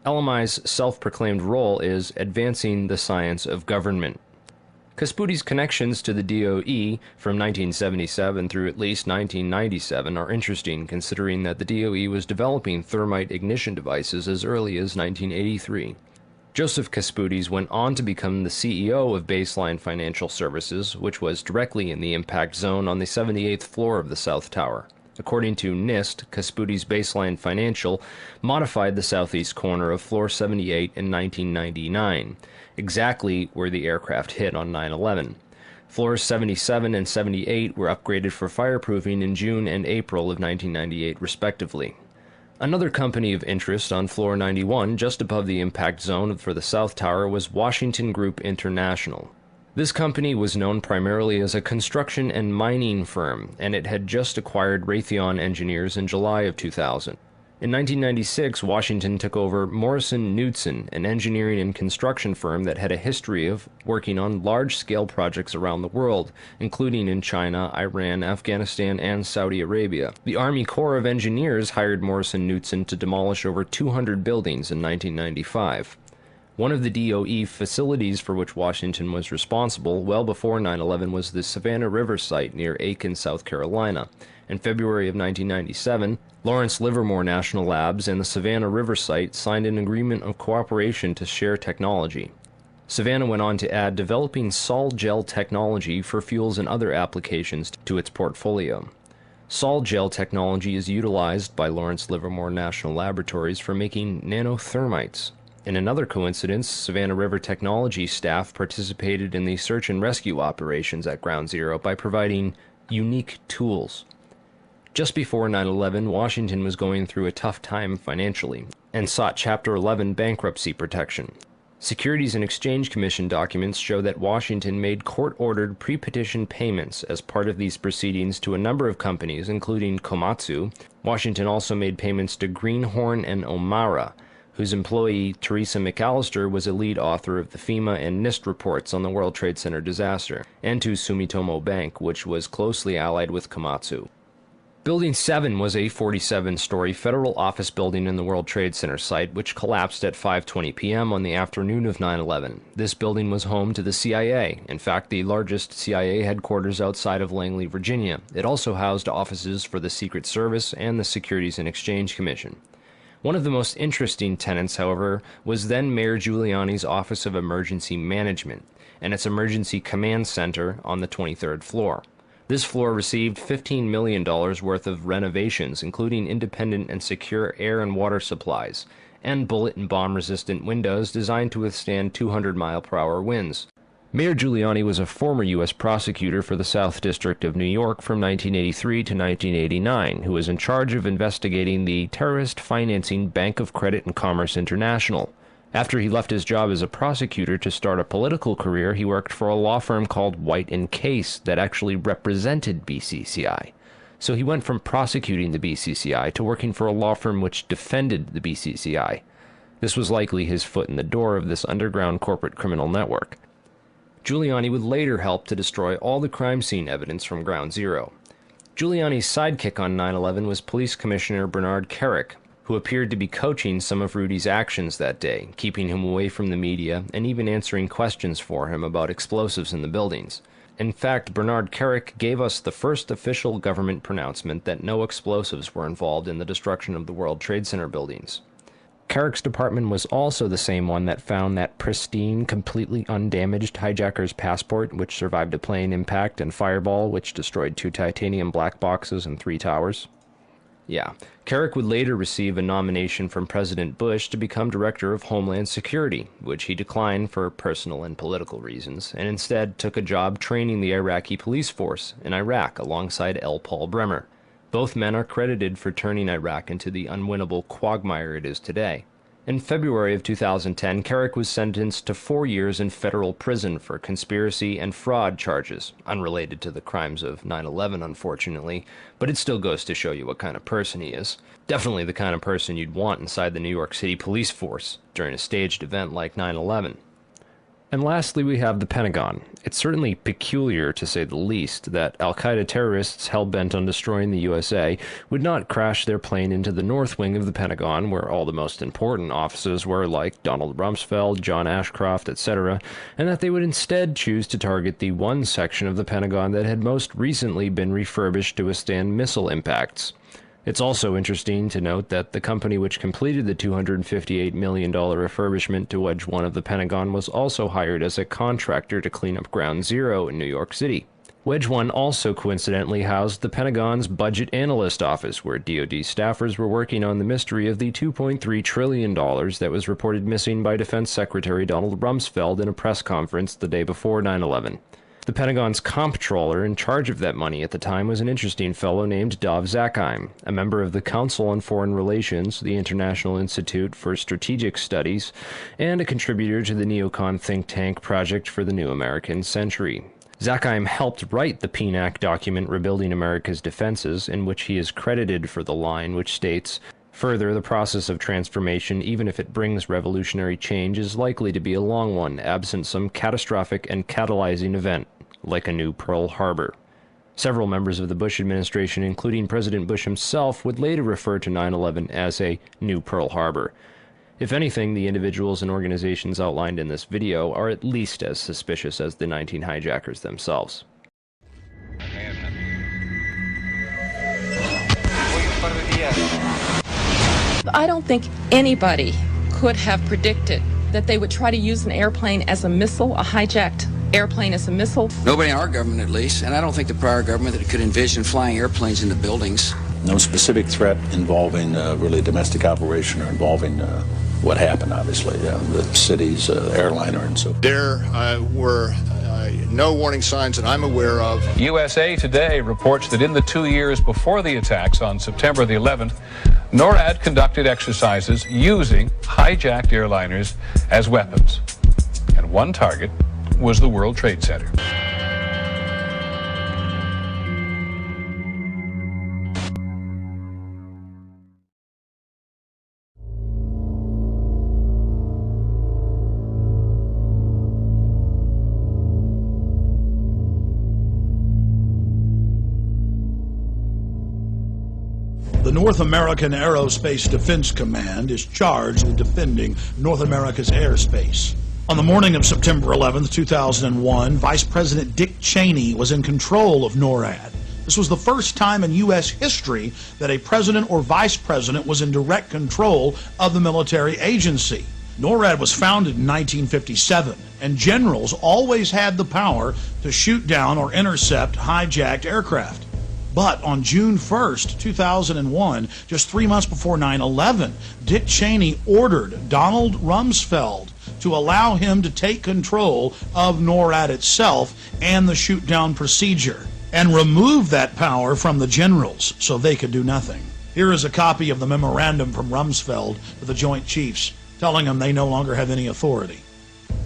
LMI's self-proclaimed role is advancing the science of government. Kasputis' connections to the DOE from 1977 through at least 1997 are interesting, considering that the DOE was developing thermite ignition devices as early as 1983. Joseph Kasputis went on to become the CEO of Baseline Financial Services, which was directly in the impact zone on the 78th floor of the South Tower. According to NIST, Kasputis' Baseline Financial modified the southeast corner of Floor 78 in 1999, exactly where the aircraft hit on 9/11. Floors 77 and 78 were upgraded for fireproofing in June and April of 1998, respectively. Another company of interest on Floor 91, just above the impact zone for the South Tower, was Washington Group International. This company was known primarily as a construction and mining firm, and it had just acquired Raytheon Engineers in July of 2000. In 1996, Washington took over Morrison Knudsen, an engineering and construction firm that had a history of working on large-scale projects around the world, including in China, Iran, Afghanistan, and Saudi Arabia. The Army Corps of Engineers hired Morrison Knudsen to demolish over 200 buildings in 1995. One of the DOE facilities for which Washington was responsible well before 9/11 was the Savannah River site near Aiken, South Carolina. In February of 1997, Lawrence Livermore National Labs and the Savannah River site signed an agreement of cooperation to share technology. Savannah went on to add developing sol gel technology for fuels and other applications to its portfolio. Sol gel technology is utilized by Lawrence Livermore National Laboratories for making nanothermites. In another coincidence, Savannah River Technology staff participated in the search and rescue operations at Ground Zero by providing unique tools. Just before 9/11, Washington was going through a tough time financially and sought Chapter 11 bankruptcy protection. Securities and Exchange Commission documents show that Washington made court-ordered pre-petition payments as part of these proceedings to a number of companies, including Komatsu. Washington also made payments to Greenhorn and Omara, whose employee, Teresa McAllister, was a lead author of the FEMA and NIST reports on the World Trade Center disaster, and to Sumitomo Bank, which was closely allied with Komatsu. Building 7 was a 47-story federal office building in the World Trade Center site, which collapsed at 5:20 p.m. on the afternoon of 9/11. This building was home to the CIA, in fact, the largest CIA headquarters outside of Langley, Virginia. It also housed offices for the Secret Service and the Securities and Exchange Commission. One of the most interesting tenants, however, was then Mayor Giuliani's Office of Emergency Management and its Emergency Command Center on the 23rd floor. This floor received $15 million worth of renovations, including independent and secure air and water supplies, and bullet and bomb-resistant windows designed to withstand 200-mile-per-hour winds. Mayor Giuliani was a former U.S. prosecutor for the South District of New York from 1983 to 1989, who was in charge of investigating the terrorist financing Bank of Credit and Commerce International. After he left his job as a prosecutor to start a political career, he worked for a law firm called White & Case that actually represented BCCI. So he went from prosecuting the BCCI to working for a law firm which defended the BCCI. This was likely his foot in the door of this underground corporate criminal network. Giuliani would later help to destroy all the crime scene evidence from Ground Zero. Giuliani's sidekick on 9/11 was Police Commissioner Bernard Kerik, who appeared to be coaching some of Rudy's actions that day, keeping him away from the media and even answering questions for him about explosives in the buildings. In fact, Bernard Kerik gave us the first official government pronouncement that no explosives were involved in the destruction of the World Trade Center buildings. Kerik's department was also the same one that found that pristine, completely undamaged hijacker's passport, which survived a plane impact, and Fireball, which destroyed 2 titanium black boxes and 3 towers. Yeah, Kerik would later receive a nomination from President Bush to become Director of Homeland Security, which he declined for personal and political reasons, and instead took a job training the Iraqi police force in Iraq alongside L. Paul Bremer. Both men are credited for turning Iraq into the unwinnable quagmire it is today. In February of 2010, Kerik was sentenced to 4 years in federal prison for conspiracy and fraud charges, unrelated to the crimes of 9/11, unfortunately, but it still goes to show you what kind of person he is. Definitely the kind of person you'd want inside the New York City police force during a staged event like 9/11. And lastly, we have the Pentagon. It's certainly peculiar, to say the least, that al-Qaeda terrorists hell-bent on destroying the USA would not crash their plane into the north wing of the Pentagon, where all the most important offices were, like Donald Rumsfeld, John Ashcroft, etc., and that they would instead choose to target the one section of the Pentagon that had most recently been refurbished to withstand missile impacts. It's also interesting to note that the company which completed the $258 million refurbishment to Wedge 1 of the Pentagon was also hired as a contractor to clean up Ground Zero in New York City. Wedge 1 also coincidentally housed the Pentagon's Budget Analyst Office, where DoD staffers were working on the mystery of the $2.3 trillion that was reported missing by Defense Secretary Donald Rumsfeld in a press conference the day before 9/11. The Pentagon's comptroller in charge of that money at the time was an interesting fellow named Dov Zakheim, a member of the Council on Foreign Relations, the International Institute for Strategic Studies, and a contributor to the neocon think tank Project for the New American Century. Zakheim helped write the PNAC document Rebuilding America's Defenses, in which he is credited for the line which states, "Further, the process of transformation, even if it brings revolutionary change, is likely to be a long one, absent some catastrophic and catalyzing event, like a new Pearl Harbor." Several members of the Bush administration, including President Bush himself, would later refer to 9/11 as a new Pearl Harbor. If anything, the individuals and organizations outlined in this video are at least as suspicious as the 19 hijackers themselves. I don't think anybody could have predicted that they would try to use an airplane as a missile, a hijacked airplane as a missile. Nobody in our government, at least, and I don't think the prior government that could envision flying airplanes into buildings. No specific threat involving really domestic operation or involving what happened, obviously, the city's airliner and so forth. There were no warning signs that I'm aware of. USA Today reports that in the 2 years before the attacks on September the 11th, NORAD conducted exercises using hijacked airliners as weapons. And one target was the World Trade Center. The North American Aerospace Defense Command is charged with defending North America's airspace. On the morning of September 11, 2001, Vice President Dick Cheney was in control of NORAD. This was the first time in U.S. history that a president or vice president was in direct control of the military agency. NORAD was founded in 1957, and generals always had the power to shoot down or intercept hijacked aircraft. But on June 1st, 2001, just 3 months before 9/11, Dick Cheney ordered Donald Rumsfeld to allow him to take control of NORAD itself and the shoot-down procedure, and remove that power from the generals so they could do nothing. Here is a copy of the memorandum from Rumsfeld to the Joint Chiefs, telling them they no longer have any authority.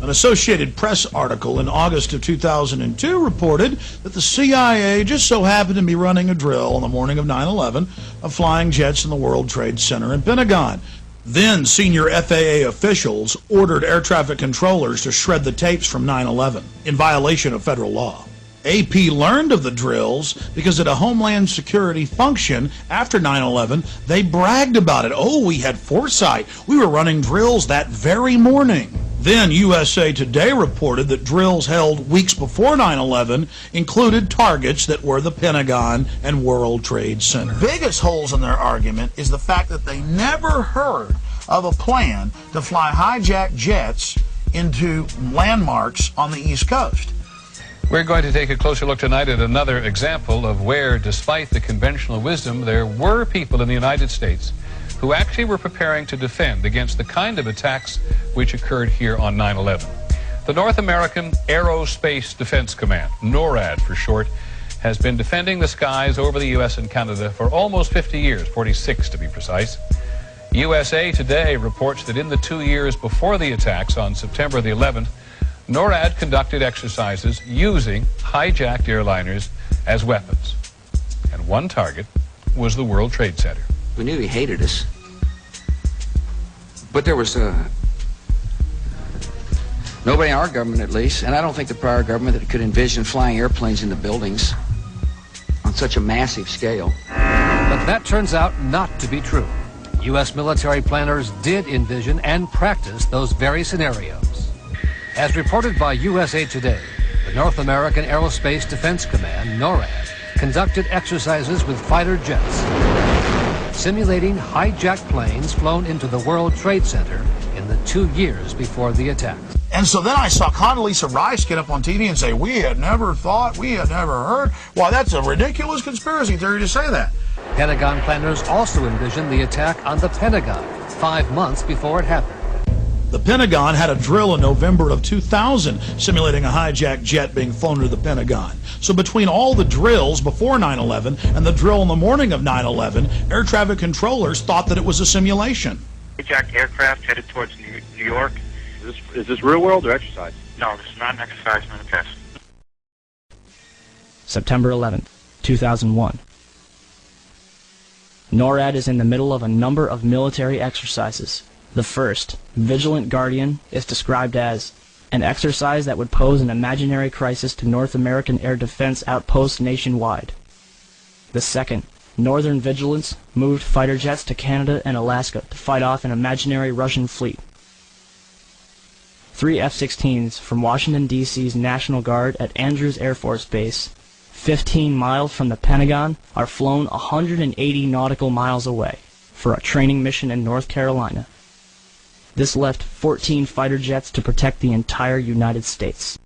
An Associated Press article in August of 2002 reported that the CIA just so happened to be running a drill on the morning of 9/11 of flying jets in the World Trade Center and Pentagon. Then senior FAA officials ordered air traffic controllers to shred the tapes from 9/11 in violation of federal law. AP learned of the drills because at a Homeland Security function after 9/11, they bragged about it. "Oh, we had foresight. We were running drills that very morning." Then USA Today reported that drills held weeks before 9/11 included targets that were the Pentagon and World Trade Center. Biggest holes in their argument is the fact that they never heard of a plan to fly hijacked jets into landmarks on the East Coast. We're going to take a closer look tonight at another example of where, despite the conventional wisdom, there were people in the United States who actually were preparing to defend against the kind of attacks which occurred here on 9/11. The North American Aerospace Defense Command, NORAD for short, has been defending the skies over the U.S. and Canada for almost 50 years, 46 to be precise. USA Today reports that in the 2 years before the attacks on September the 11th, NORAD conducted exercises using hijacked airliners as weapons. And one target was the World Trade Center. We knew he hated us. But there was nobody in our government, at least, and I don't think the prior government that could envision flying airplanes into buildings on such a massive scale. But that turns out not to be true. U.S. military planners did envision and practice those very scenarios. As reported by USA Today, the North American Aerospace Defense Command, NORAD, conducted exercises with fighter jets. simulating hijacked planes flown into the World Trade Center in the 2 years before the attack. And so then I saw Condoleezza Rice get up on TV and say, we had never thought, we had never heard. Why, that's a ridiculous conspiracy theory to say that. Pentagon planners also envisioned the attack on the Pentagon 5 months before it happened. The Pentagon had a drill in November of 2000 simulating a hijacked jet being flown to the Pentagon. So between all the drills before 9/11 and the drill in the morning of 9/11, air traffic controllers thought that it was a simulation. Hijacked aircraft headed towards New York. Is this real world or exercise? No, this is not an exercise, not a test. September 11th, 2001. NORAD is in the middle of a number of military exercises. The first, Vigilant Guardian, is described as an exercise that would pose an imaginary crisis to North American air defense outposts nationwide. The second, Northern Vigilance, moved fighter jets to Canada and Alaska to fight off an imaginary Russian fleet. 3 F-16s from Washington, D.C.'s National Guard at Andrews Air Force Base, 15 miles from the Pentagon, are flown 180 nautical miles away for a training mission in North Carolina. This left 14 fighter jets to protect the entire United States.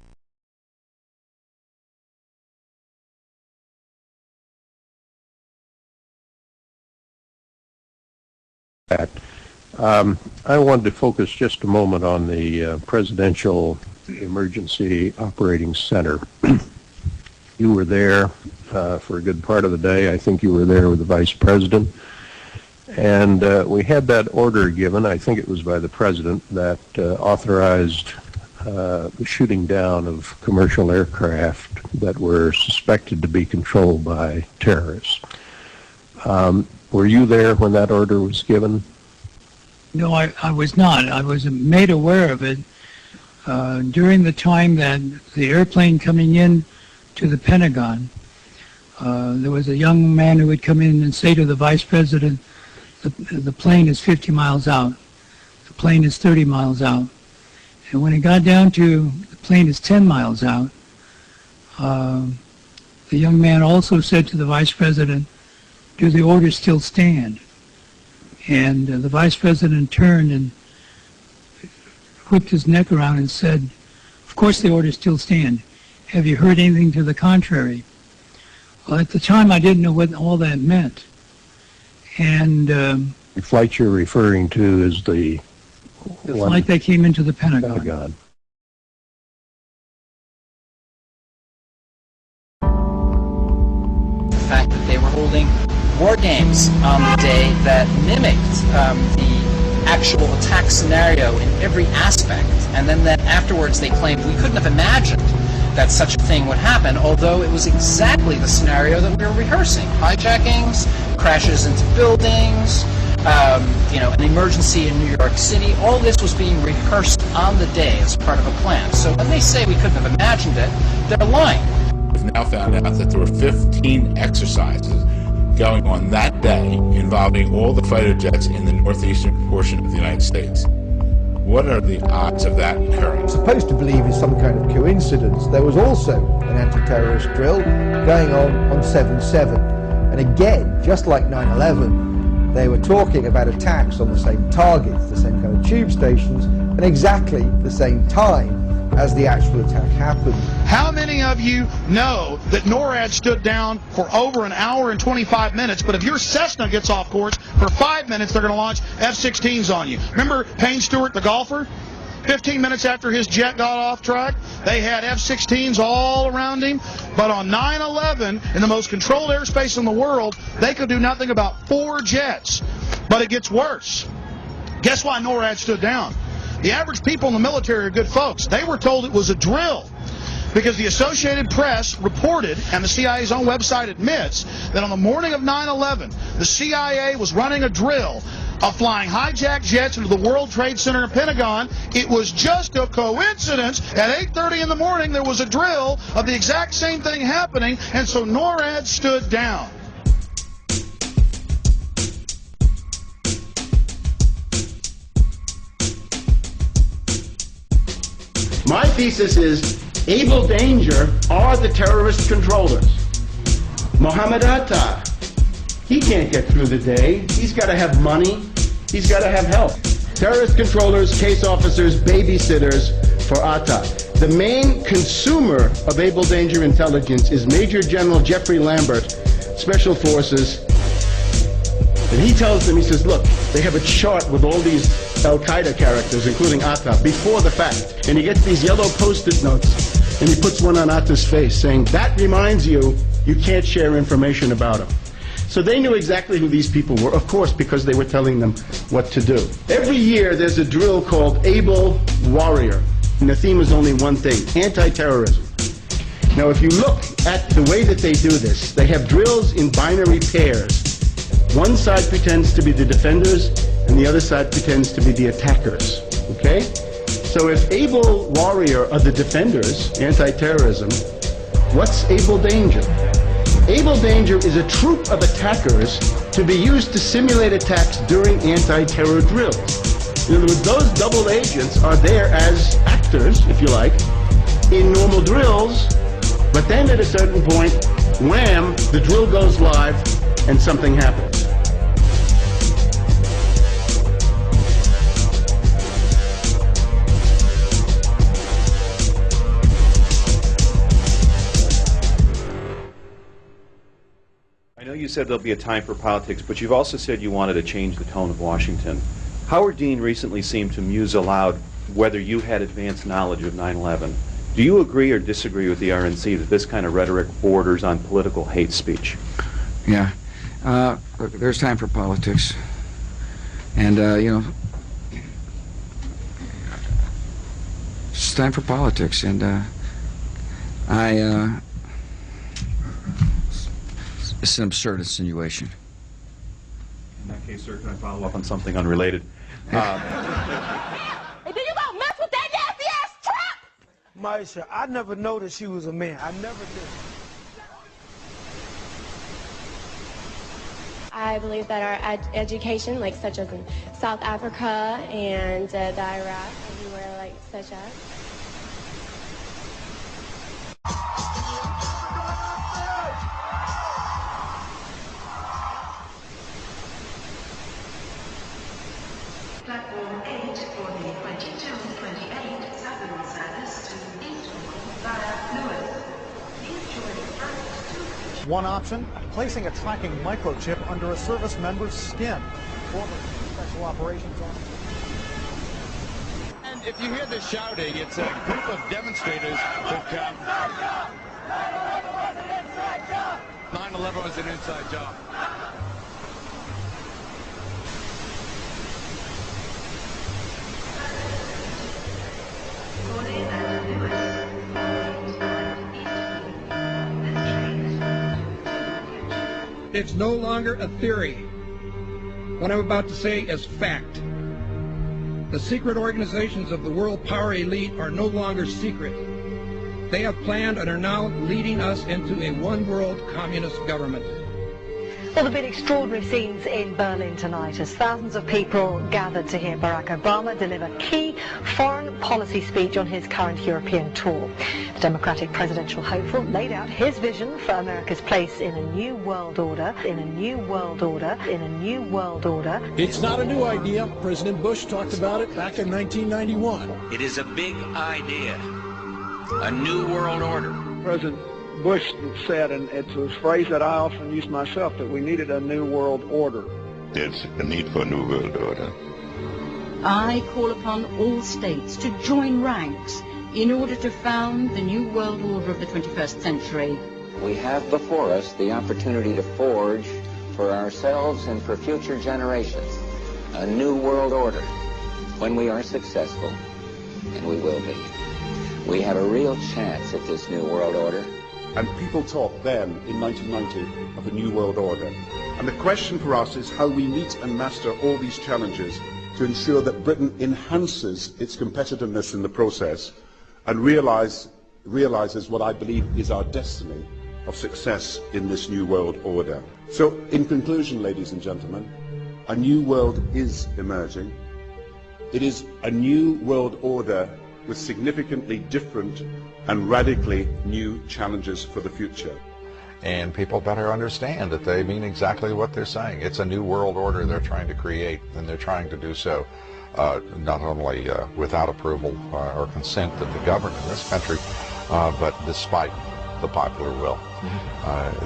I wanted to focus just a moment on the Presidential Emergency Operating Center. You were there for a good part of the day. I think you were there with the Vice President. And we had that order given, I think it was by the President, that authorized the shooting down of commercial aircraft that were suspected to be controlled by terrorists. Were you there when that order was given? No, I was not. I was made aware of it during the time that the airplane coming in to the Pentagon, there was a young man who would come in and say to the Vice President, the plane is 50 miles out, the plane is 30 miles out. And when it got down to the plane is 10 miles out, the young man also said to the Vice President, do the orders still stand? And the Vice President turned and whipped his neck around and said, of course the orders still stand. Have you heard anything to the contrary? Well, at the time I didn't know what all that meant. And the flight you're referring to is the flight that came into the Pentagon. The fact that they were holding war games on the day that mimicked the actual attack scenario in every aspect, and then that afterwards they claimed we couldn't have imagined that such a thing would happen, although it was exactly the scenario that we were rehearsing. Hijackings, crashes into buildings, an emergency in New York City, all this was being rehearsed on the day as part of a plan. So when they say we couldn't have imagined it, they're lying. We've now found out that there were 15 exercises going on that day involving all the fighter jets in the northeastern portion of the United States. What are the odds of that occurring? Supposed to believe is some kind of coincidence. There was also an anti-terrorist drill going on 7/7. And again, just like 9/11, they were talking about attacks on the same targets, the same kind of tube stations, and exactly the same time as the actual attack happened. How many of you know that NORAD stood down for over an hour and 25 minutes, but if your Cessna gets off course for 5 minutes, they're going to launch F-16s on you? Remember Payne Stewart, the golfer? 15 minutes after his jet got off track, they had F-16s all around him. But on 9/11, in the most controlled airspace in the world, they could do nothing about 4 jets. But it gets worse. Guess why NORAD stood down? The average people in the military are good folks. They were told it was a drill because the Associated Press reported, and the CIA's own website admits, that on the morning of 9/11, the CIA was running a drill of flying hijacked jets into the World Trade Center and Pentagon. It was just a coincidence. At 8:30 in the morning, there was a drill of the exact same thing happening, and so NORAD stood down. My thesis is Abel Danger are the terrorist controllers. Mohammed Atta, He can't get through the day. He's got to have money. He's got to have help. Terrorist controllers, case officers, babysitters for Atta. The main consumer of Able Danger intelligence is Major General Jeffrey Lambert, Special Forces. And he tells them, he says, look, they have a chart with all these Al-Qaeda characters, including Atta, before the fact. And he gets these yellow Post-it notes, and he puts one on Atta's face, saying, that reminds you, you can't share information about him. So they knew exactly who these people were, of course, because they were telling them what to do. Every year there's a drill called Able Warrior, and the theme is only one thing, anti-terrorism. Now if you look at the way that they do this, they have drills in binary pairs. One side pretends to be the defenders, and the other side pretends to be the attackers, okay? So if Able Warrior are the defenders, anti-terrorism, what's Able Danger? Able Danger is a troop of attackers to be used to simulate attacks during anti-terror drills. In other words, those double agents are there as actors, if you like, in normal drills, but then at a certain point, wham, the drill goes live and something happens. I know you said there'll be a time for politics, but you've also said you wanted to change the tone of Washington. Howard Dean recently seemed to muse aloud whether you had advanced knowledge of 9/11. Do you agree or disagree with the RNC that this kind of rhetoric borders on political hate speech? Yeah. Look, there's time for politics. And, you know, it's time for politics. And it's an absurd insinuation. In that case, sir, can I follow up on something unrelated? Hey, did you go mess with that nasty-ass trap? Maisha, I never noticed she was a man. I never did. I believe that our education, like such as in South Africa and the Iraq, everywhere like such as. Platform 8 for the 2228 Southern service to Eastbourne via Lewis. Please join first. One option, placing a tracking microchip under a service member's skin. Former Special Operations Officer. And if you hear the shouting, it's a group of demonstrators who come. 9/11 was an inside job. It's no longer a theory. What I'm about to say is fact. The secret organizations of the world power elite are no longer secret. They have planned and are now leading us into a one-world communist government. Well, there have been extraordinary scenes in Berlin tonight as thousands of people gathered to hear Barack Obama deliver key foreign policy speech on his current European tour. The Democratic presidential hopeful laid out his vision for America's place in a new world order, in a new world order, in a new world order. It's not a new idea. President Bush talked about it back in 1991. It is a big idea, a new world order. President Bush said, and it's a phrase that I often use myself, that we needed a new world order. There's a need for a new world order. I call upon all states to join ranks in order to found the new world order of the 21st century. We have before us the opportunity to forge for ourselves and for future generations a new world order. When we are successful, and we will be, we have a real chance at this new world order. And people talked then, in 1990, of a new world order. And the question for us is how we meet and master all these challenges to ensure that Britain enhances its competitiveness in the process and realizes what I believe is our destiny of success in this new world order. So, in conclusion, ladies and gentlemen, a new world is emerging. It is a new world order with significantly different and radically new challenges for the future. And people better understand that they mean exactly what they're saying. It's a new world order they're trying to create, and they're trying to do so not only without approval or consent of the government in this country, but despite the popular will.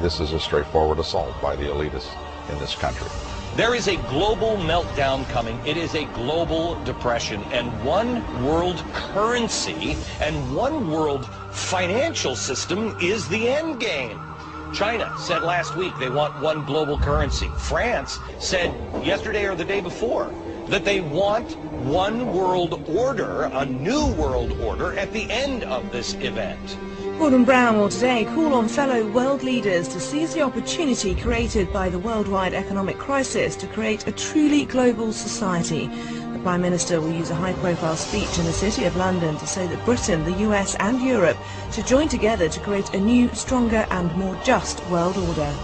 This is a straightforward assault by the elitists in this country. There is a global meltdown coming. It is a global depression, and one world currency and one world financial system is the end game. China said last week they want one global currency. France said yesterday or the day before that they want one world order, a new world order, at the end of this event. Gordon Brown will today call on fellow world leaders to seize the opportunity created by the worldwide economic crisis to create a truly global society. The Prime Minister will use a high-profile speech in the City of London to say that Britain, the US and Europe should join together to create a new, stronger and more just world order.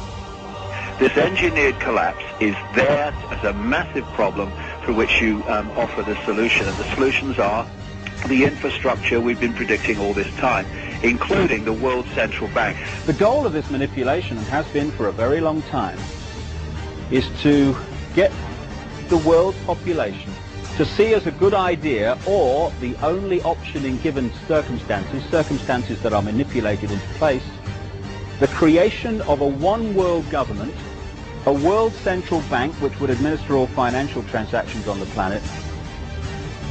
This engineered collapse is there as a massive problem for which you offer the solution, and the solutions are the infrastructure we've been predicting all this time, including the World Central Bank. The goal of this manipulation, and has been for a very long time, is to get the world population to see as a good idea, or the only option in given circumstances that are manipulated into place, the creation of a one world government, a world central bank which would administer all financial transactions on the planet,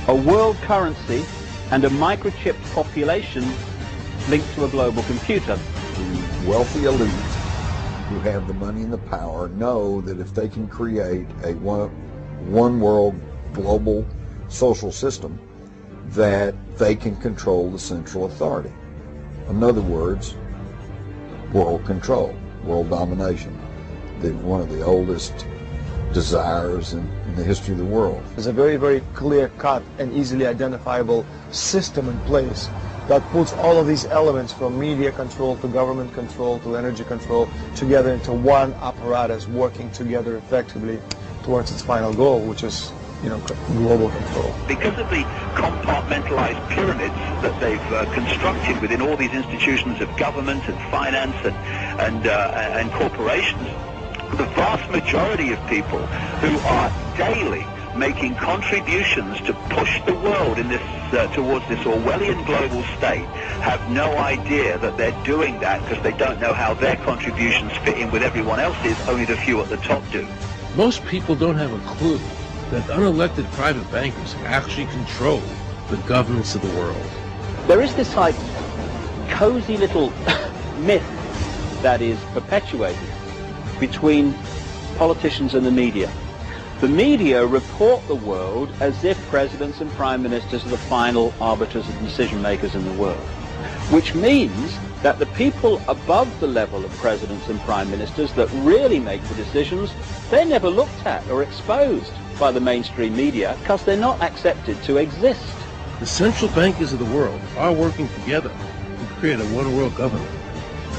a world currency, and a microchipped population linked to a global computer. The wealthy elite who have the money and the power know that if they can create a one world global social system, that they can control the central authority. In other words, world control, world domination, one of the oldest desires in the history of the world. There's a very, very clear-cut and easily identifiable system in place that puts all of these elements, from media control to government control to energy control, together into one apparatus working together effectively towards its final goal, which is, global control. Because of the compartmentalized pyramids that they've constructed within all these institutions of government and finance and corporations, the vast majority of people who are daily making contributions to push the world in this towards this Orwellian global state have no idea that they're doing that, because they don't know how their contributions fit in with everyone else's. Only the few at the top do. Most people don't have a clue that unelected private bankers actually control the governance of the world. There is this cozy little myth that is perpetuated between politicians and the media. The media report the world as if presidents and prime ministers are the final arbiters and decision makers in the world, which means that the people above the level of presidents and prime ministers that really make the decisions, they're never looked at or exposed by the mainstream media because they're not accepted to exist. The central bankers of the world are working together to create a one-world government.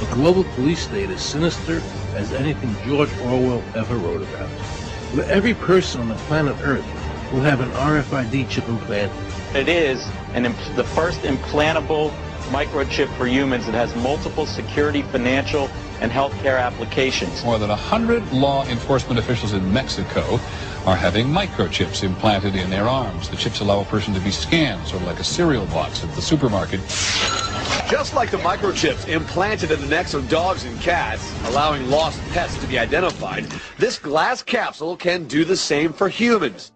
A global police state as sinister as anything George Orwell ever wrote about, where every person on the planet Earth will have an RFID chip implanted. It is the first implantable microchip for humans that has multiple security, financial, and healthcare applications. More than 100 law enforcement officials in Mexico are having microchips implanted in their arms. The chips allow a person to be scanned, sort of like a cereal box at the supermarket. Just like the microchips implanted in the necks of dogs and cats, allowing lost pets to be identified, this glass capsule can do the same for humans.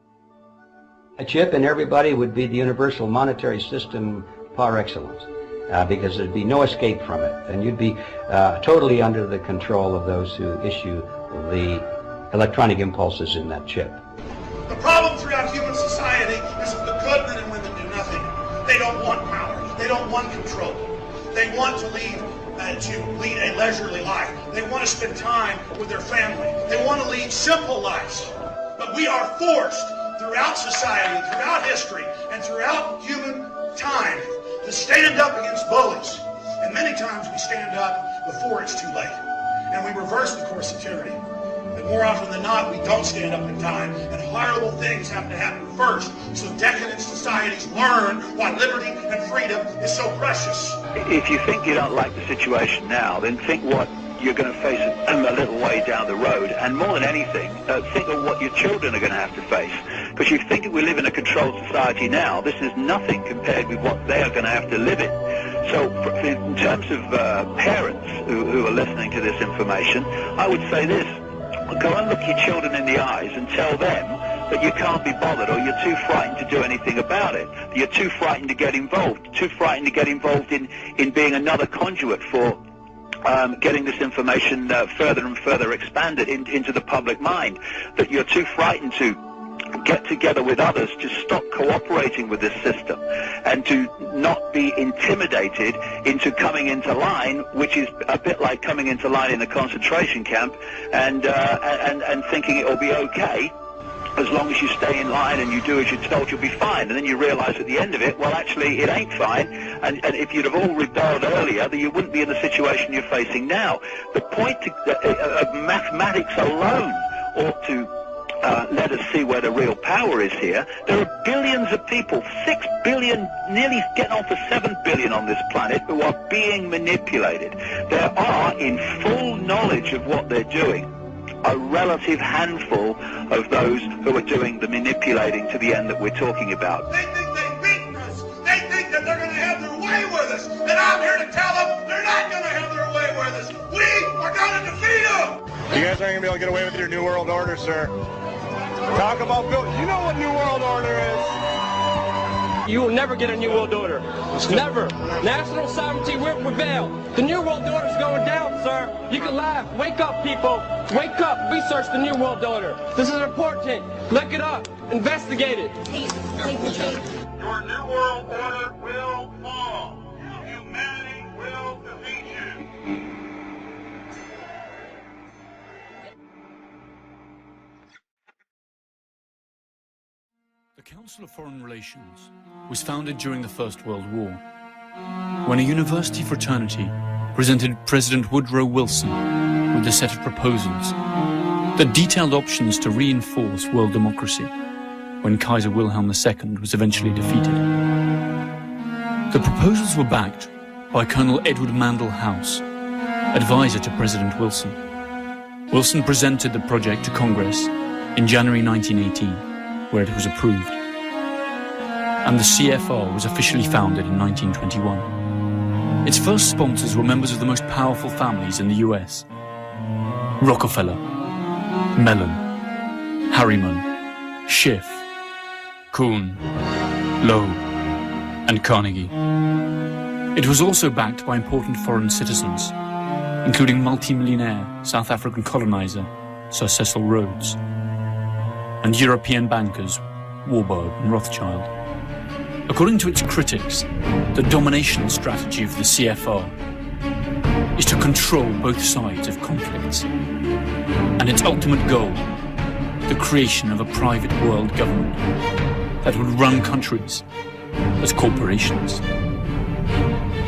A chip in everybody would be the universal monetary system par excellence, because there'd be no escape from it, and you'd be totally under the control of those who issue the electronic impulses in that chip. The problem throughout human society is that the good men and women do nothing. They don't want power. They don't want control. They want to lead a leisurely life. They want to spend time with their family. They want to lead simple lives. But we are forced throughout society, throughout history, and throughout human time to stand up against bullies. And many times we stand up before it's too late. And we reverse the course of tyranny. But more often than not, we don't stand up in time, and horrible things have to happen first, so decadent societies learn why liberty and freedom is so precious. If you think you don't like the situation now, then think what you're going to face a little way down the road. And more than anything, think of what your children are going to have to face. Because you think that we live in a controlled society now, this is nothing compared with what they are going to have to live in. So in terms of parents who are listening to this information, I would say this: go and look your children in the eyes and tell them that you can't be bothered, or you're too frightened to do anything about it. You're too frightened to get involved, too frightened to get involved in being another conduit for getting this information further and further expanded into the public mind, that you're too frightened to get together with others to stop cooperating with this system and to not be intimidated into coming into line, which is a bit like coming into line in a concentration camp and thinking it will be okay. As long as you stay in line and you do as you're told, you'll be fine. And then you realize at the end of it, well, actually, it ain't fine. And if you'd have all rebelled earlier, then you wouldn't be in the situation you're facing now. The point of mathematics alone ought to let us see where the real power is here. There are billions of people, 6 billion, nearly getting on for 7 billion on this planet, who are being manipulated. There are, in full knowledge of what they're doing, a relative handful of those who are doing the manipulating to the end that we're talking about. They think they've beaten us. They think that they're going to have their way with us. And I'm here to tell them they're not going to have their way with us. We are going to defeat them. You guys aren't going to be able to get away with your New World Order, sir. Talk about Bill. You know what New World Order is. You will never get a New World Order. Never. National sovereignty will prevail. The New World Order is going down, sir. You can laugh. Wake up, people. Wake up. Research the New World Order. This is important. Look it up. Investigate it. Your New World Order will fall. Humanity will defeat you. The Council of Foreign Relations was founded during the First World War, when a university fraternity presented President Woodrow Wilson with a set of proposals that detailed options to reinforce world democracy when Kaiser Wilhelm II was eventually defeated. The proposals were backed by Colonel Edward Mandell House, advisor to President Wilson. Wilson presented the project to Congress in January 1918, where it was approved. And the CFR was officially founded in 1921. Its first sponsors were members of the most powerful families in the US: Rockefeller, Mellon, Harriman, Schiff, Kuhn, Loeb, and Carnegie. It was also backed by important foreign citizens, including multimillionaire South African colonizer Sir Cecil Rhodes, and European bankers Warburg and Rothschild. According to its critics, the domination strategy of the CFR is to control both sides of conflicts, and its ultimate goal, the creation of a private world government that would run countries as corporations.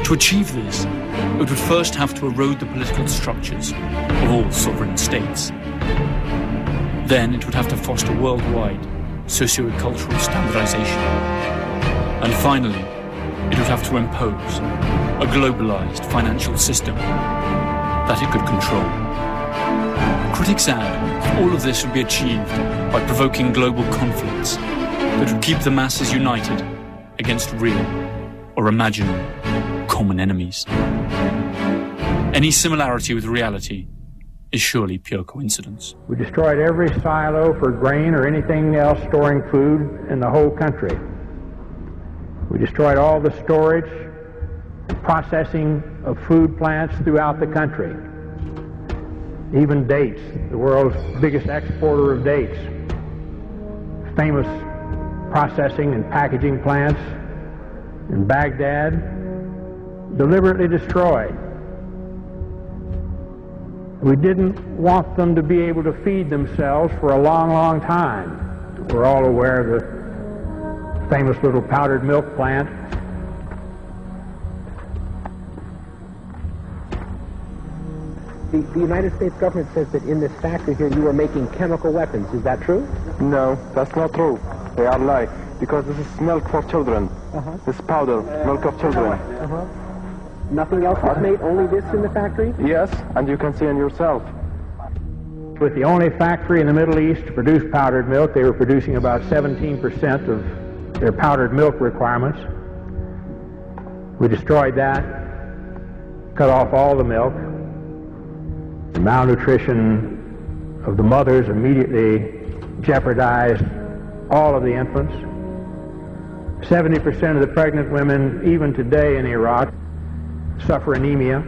To achieve this, it would first have to erode the political structures of all sovereign states. Then it would have to foster worldwide socio-cultural standardization. And finally, it would have to impose a globalized financial system that it could control. Critics add all of this would be achieved by provoking global conflicts that would keep the masses united against real or imaginary common enemies. Any similarity with reality is surely pure coincidence. We destroyed every silo for grain or anything else storing food in the whole country. We destroyed all the storage and processing of food plants throughout the country. Even dates, the world's biggest exporter of dates. Famous processing and packaging plants in Baghdad, deliberately destroyed. We didn't want them to be able to feed themselves for a long, long time. We're all aware of the famous little powdered milk plant. The United States government says that in this factory here you are making chemical weapons. Is that true? No, that's not true. They are lying. Because this is milk for children. This powder, milk of children. Nothing else was made, only this in the factory? Yes, and you can see it yourself. With the only factory in the Middle East to produce powdered milk, they were producing about 17% of their powdered milk requirements. We destroyed that, cut off all the milk. The malnutrition of the mothers immediately jeopardized all of the infants. 70% of the pregnant women, even today in Iraq, suffer anemia.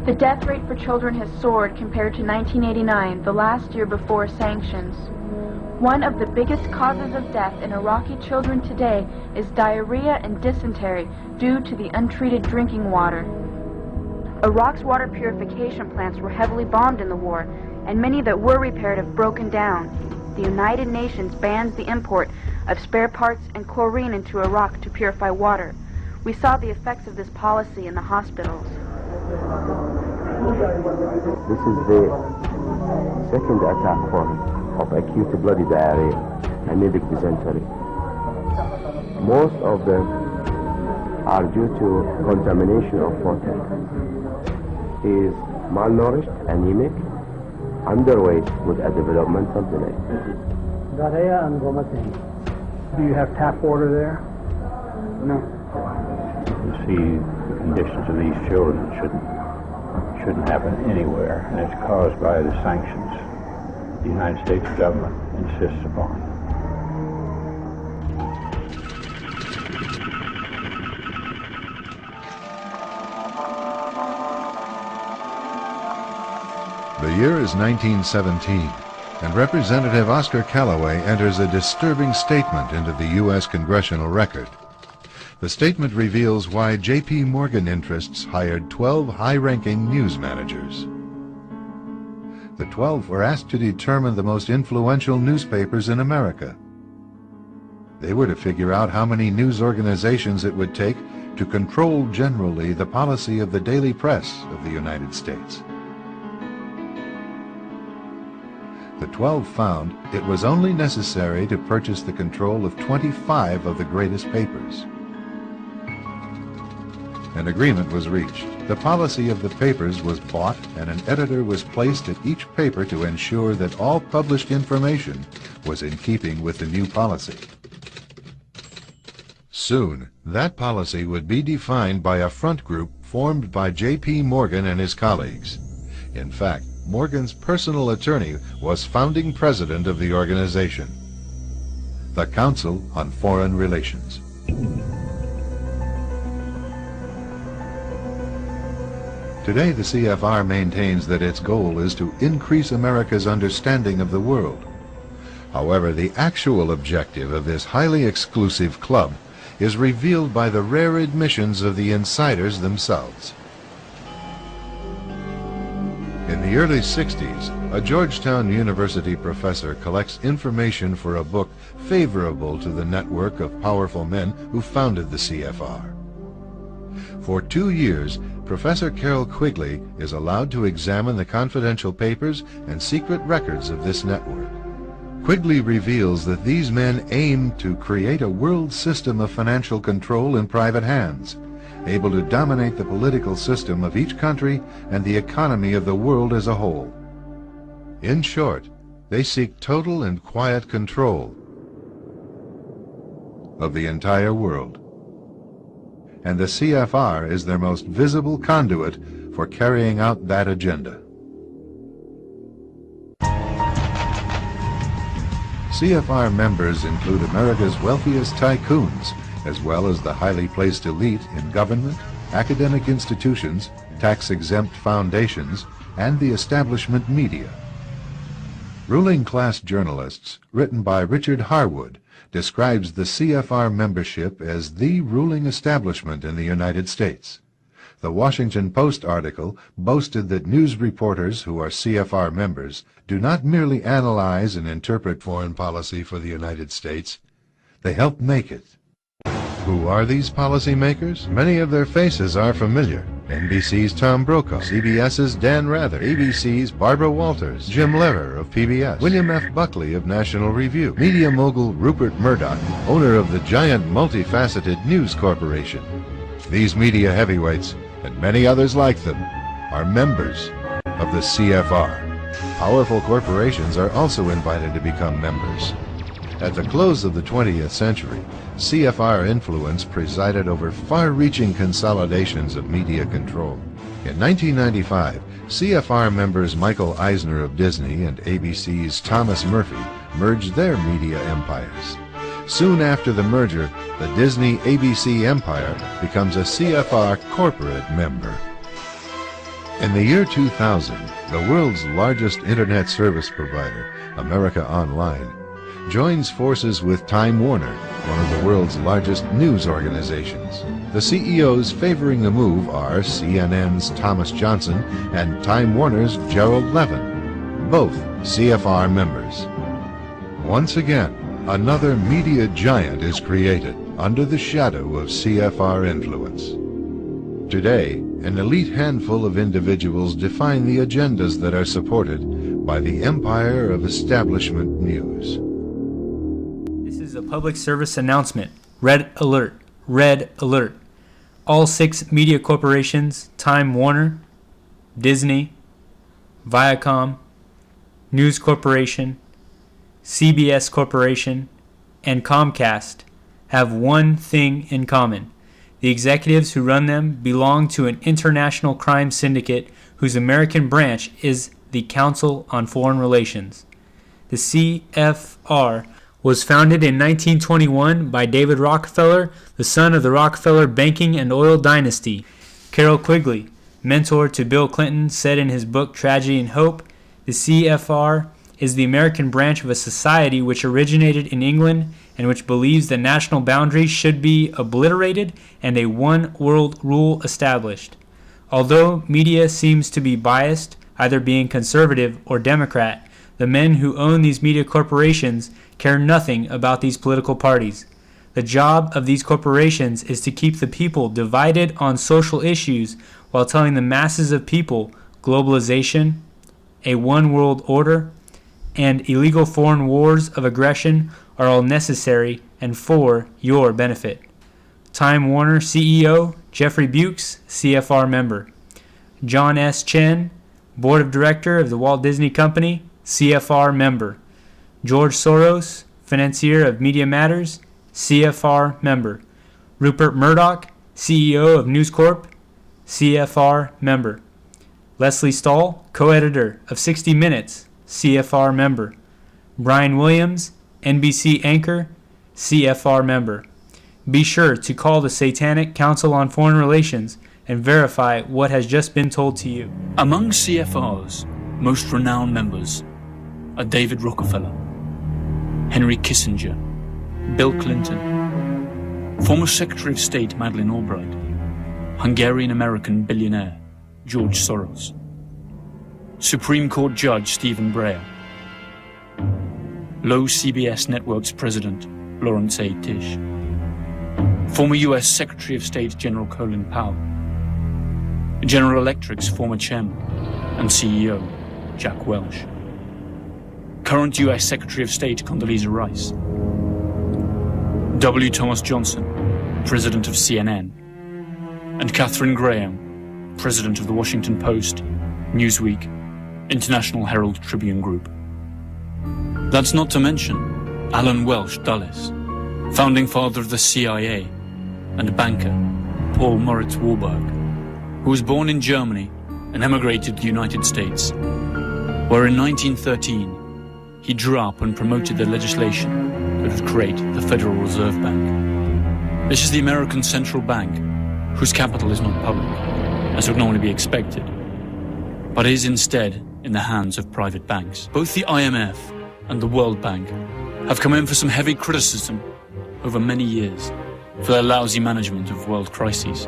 The death rate for children has soared compared to 1989, the last year before sanctions. One of the biggest causes of death in Iraqi children today is diarrhea and dysentery due to the untreated drinking water. Iraq's water purification plants were heavily bombed in the war, and many that were repaired have broken down. The United Nations bans the import of spare parts and chlorine into Iraq to purify water. We saw the effects of this policy in the hospitals. This is the second attack form of acute bloody diarrhea, anemic dysentery. Most of them are due to contamination of water. He is malnourished, anemic, underweight with a developmental delay. Diarrhea and vomiting. Do you have tap water there? No. You see the conditions of these children shouldn't happen anywhere, and it's caused by the sanctions the United States government insists upon. The year is 1917, and Representative Oscar Callaway enters a disturbing statement into the U.S. Congressional Record. The statement reveals why J.P. Morgan interests hired 12 high-ranking news managers. The 12 were asked to determine the most influential newspapers in America. They were to figure out how many news organizations it would take to control generally the policy of the daily press of the United States. The 12 found it was only necessary to purchase the control of 25 of the greatest papers. An agreement was reached. The policy of the papers was bought, and an editor was placed at each paper to ensure that all published information was in keeping with the new policy. Soon, that policy would be defined by a front group formed by J.P. Morgan and his colleagues. In fact, Morgan's personal attorney was founding president of the organization, the Council on Foreign Relations. Today, the CFR maintains that its goal is to increase America's understanding of the world. However, the actual objective of this highly exclusive club is revealed by the rare admissions of the insiders themselves. In the early 60s, a Georgetown University professor collects information for a book favorable to the network of powerful men who founded the CFR. For 2 years, Professor Carroll Quigley is allowed to examine the confidential papers and secret records of this network. Quigley reveals that these men aim to create a world system of financial control in private hands, able to dominate the political system of each country and the economy of the world as a whole. In short, they seek total and quiet control of the entire world. And the CFR is their most visible conduit for carrying out that agenda. CFR members include America's wealthiest tycoons, as well as the highly placed elite in government, academic institutions, tax-exempt foundations, and the establishment media. Ruling Class Journalists, written by Richard Harwood, describes the CFR membership as the ruling establishment in the United States. The Washington Post article boasted that news reporters who are CFR members do not merely analyze and interpret foreign policy for the United States, they help make it. Who are these policymakers? Many of their faces are familiar. NBC's Tom Brokaw, CBS's Dan Rather, ABC's Barbara Walters, Jim Lehrer of PBS, William F. Buckley of National Review, media mogul Rupert Murdoch, owner of the giant multifaceted News Corporation. These media heavyweights, and many others like them, are members of the CFR. Powerful corporations are also invited to become members. At the close of the 20th century, CFR influence presided over far-reaching consolidations of media control. In 1995, CFR members Michael Eisner of Disney and ABC's Thomas Murphy merged their media empires. Soon after the merger, the Disney-ABC empire becomes a CFR corporate member. In the year 2000, the world's largest internet service provider, America Online, joins forces with Time Warner, one of the world's largest news organizations. The CEOs favoring the move are CNN's Thomas Johnson and Time Warner's Gerald Levin, both CFR members. Once again, another media giant is created under the shadow of CFR influence. Today, an elite handful of individuals define the agendas that are supported by the empire of establishment news. This is a public service announcement. Red alert. Red alert. All 6 media corporations, Time Warner, Disney, Viacom, News Corporation, CBS Corporation, and Comcast, have one thing in common. The executives who run them belong to an international crime syndicate whose American branch is the Council on Foreign Relations. The CFR was founded in 1921 by David Rockefeller, the son of the Rockefeller banking and oil dynasty. Carroll Quigley, mentor to Bill Clinton, said in his book Tragedy and Hope, the CFR is the American branch of a society which originated in England and which believes that national boundaries should be obliterated and a one-world rule established. Although media seems to be biased, either being conservative or Democrat, the men who own these media corporations care nothing about these political parties. The job of these corporations is to keep the people divided on social issues while telling the masses of people globalization, a one-world order, and illegal foreign wars of aggression are all necessary and for your benefit. Time Warner CEO Jeffrey Bukes, CFR member. John S. Chen, Board of Director of the Walt Disney Company, CFR member. George Soros, financier of Media Matters, CFR member. Rupert Murdoch, CEO of News Corp, CFR member. Leslie Stahl, co-editor of 60 Minutes, CFR member. Brian Williams, NBC anchor, CFR member. Be sure to call the Satanic Council on Foreign Relations and verify what has just been told to you. Among CFR's most renowned members are David Rockefeller, Henry Kissinger, Bill Clinton, former Secretary of State Madeleine Albright, Hungarian-American billionaire George Soros, Supreme Court Judge Stephen Breyer, Low CBS Network's President Lawrence A. Tisch, former U.S. Secretary of State General Colin Powell, General Electric's former chairman and CEO Jack Welch, current U.S. Secretary of State Condoleezza Rice, W. Thomas Johnson, President of CNN, and Katharine Graham, President of the Washington Post, Newsweek, International Herald Tribune Group. That's not to mention Alan Welsh Dulles, founding father of the CIA, and banker Paul Moritz Warburg, who was born in Germany and emigrated to the United States, where in 1913 he drew up and promoted the legislation that would create the Federal Reserve Bank. This is the American Central Bank, whose capital is not public, as would normally be expected, but is instead in the hands of private banks. Both the IMF and the World Bank have come in for some heavy criticism over many years for their lousy management of world crises,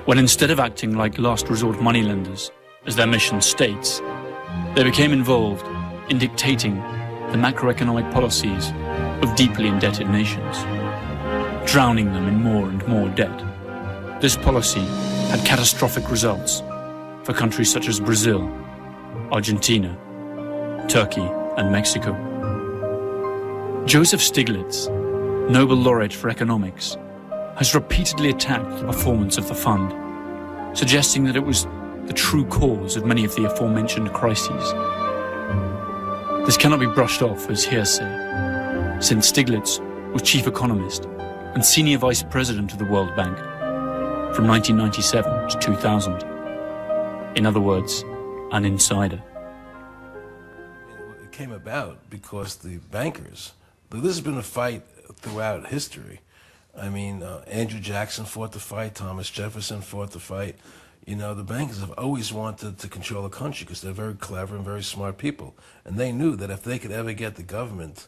when instead of acting like last resort moneylenders, as their mission states, they became involved in dictating the macroeconomic policies of deeply indebted nations, drowning them in more and more debt. This policy had catastrophic results for countries such as Brazil, Argentina, Turkey, and Mexico. Joseph Stiglitz, Nobel laureate for economics, has repeatedly attacked the performance of the fund, suggesting that it was the true cause of many of the aforementioned crises. This cannot be brushed off as hearsay, since Stiglitz was chief economist and senior vice president of the World Bank from 1997 to 2000. In other words, an insider. It came about because the bankers, this has been a fight throughout history. I mean, Andrew Jackson fought the fight, Thomas Jefferson fought the fight. You know, the bankers have always wanted to control the country because they're very clever and very smart people. And they knew that if they could ever get the government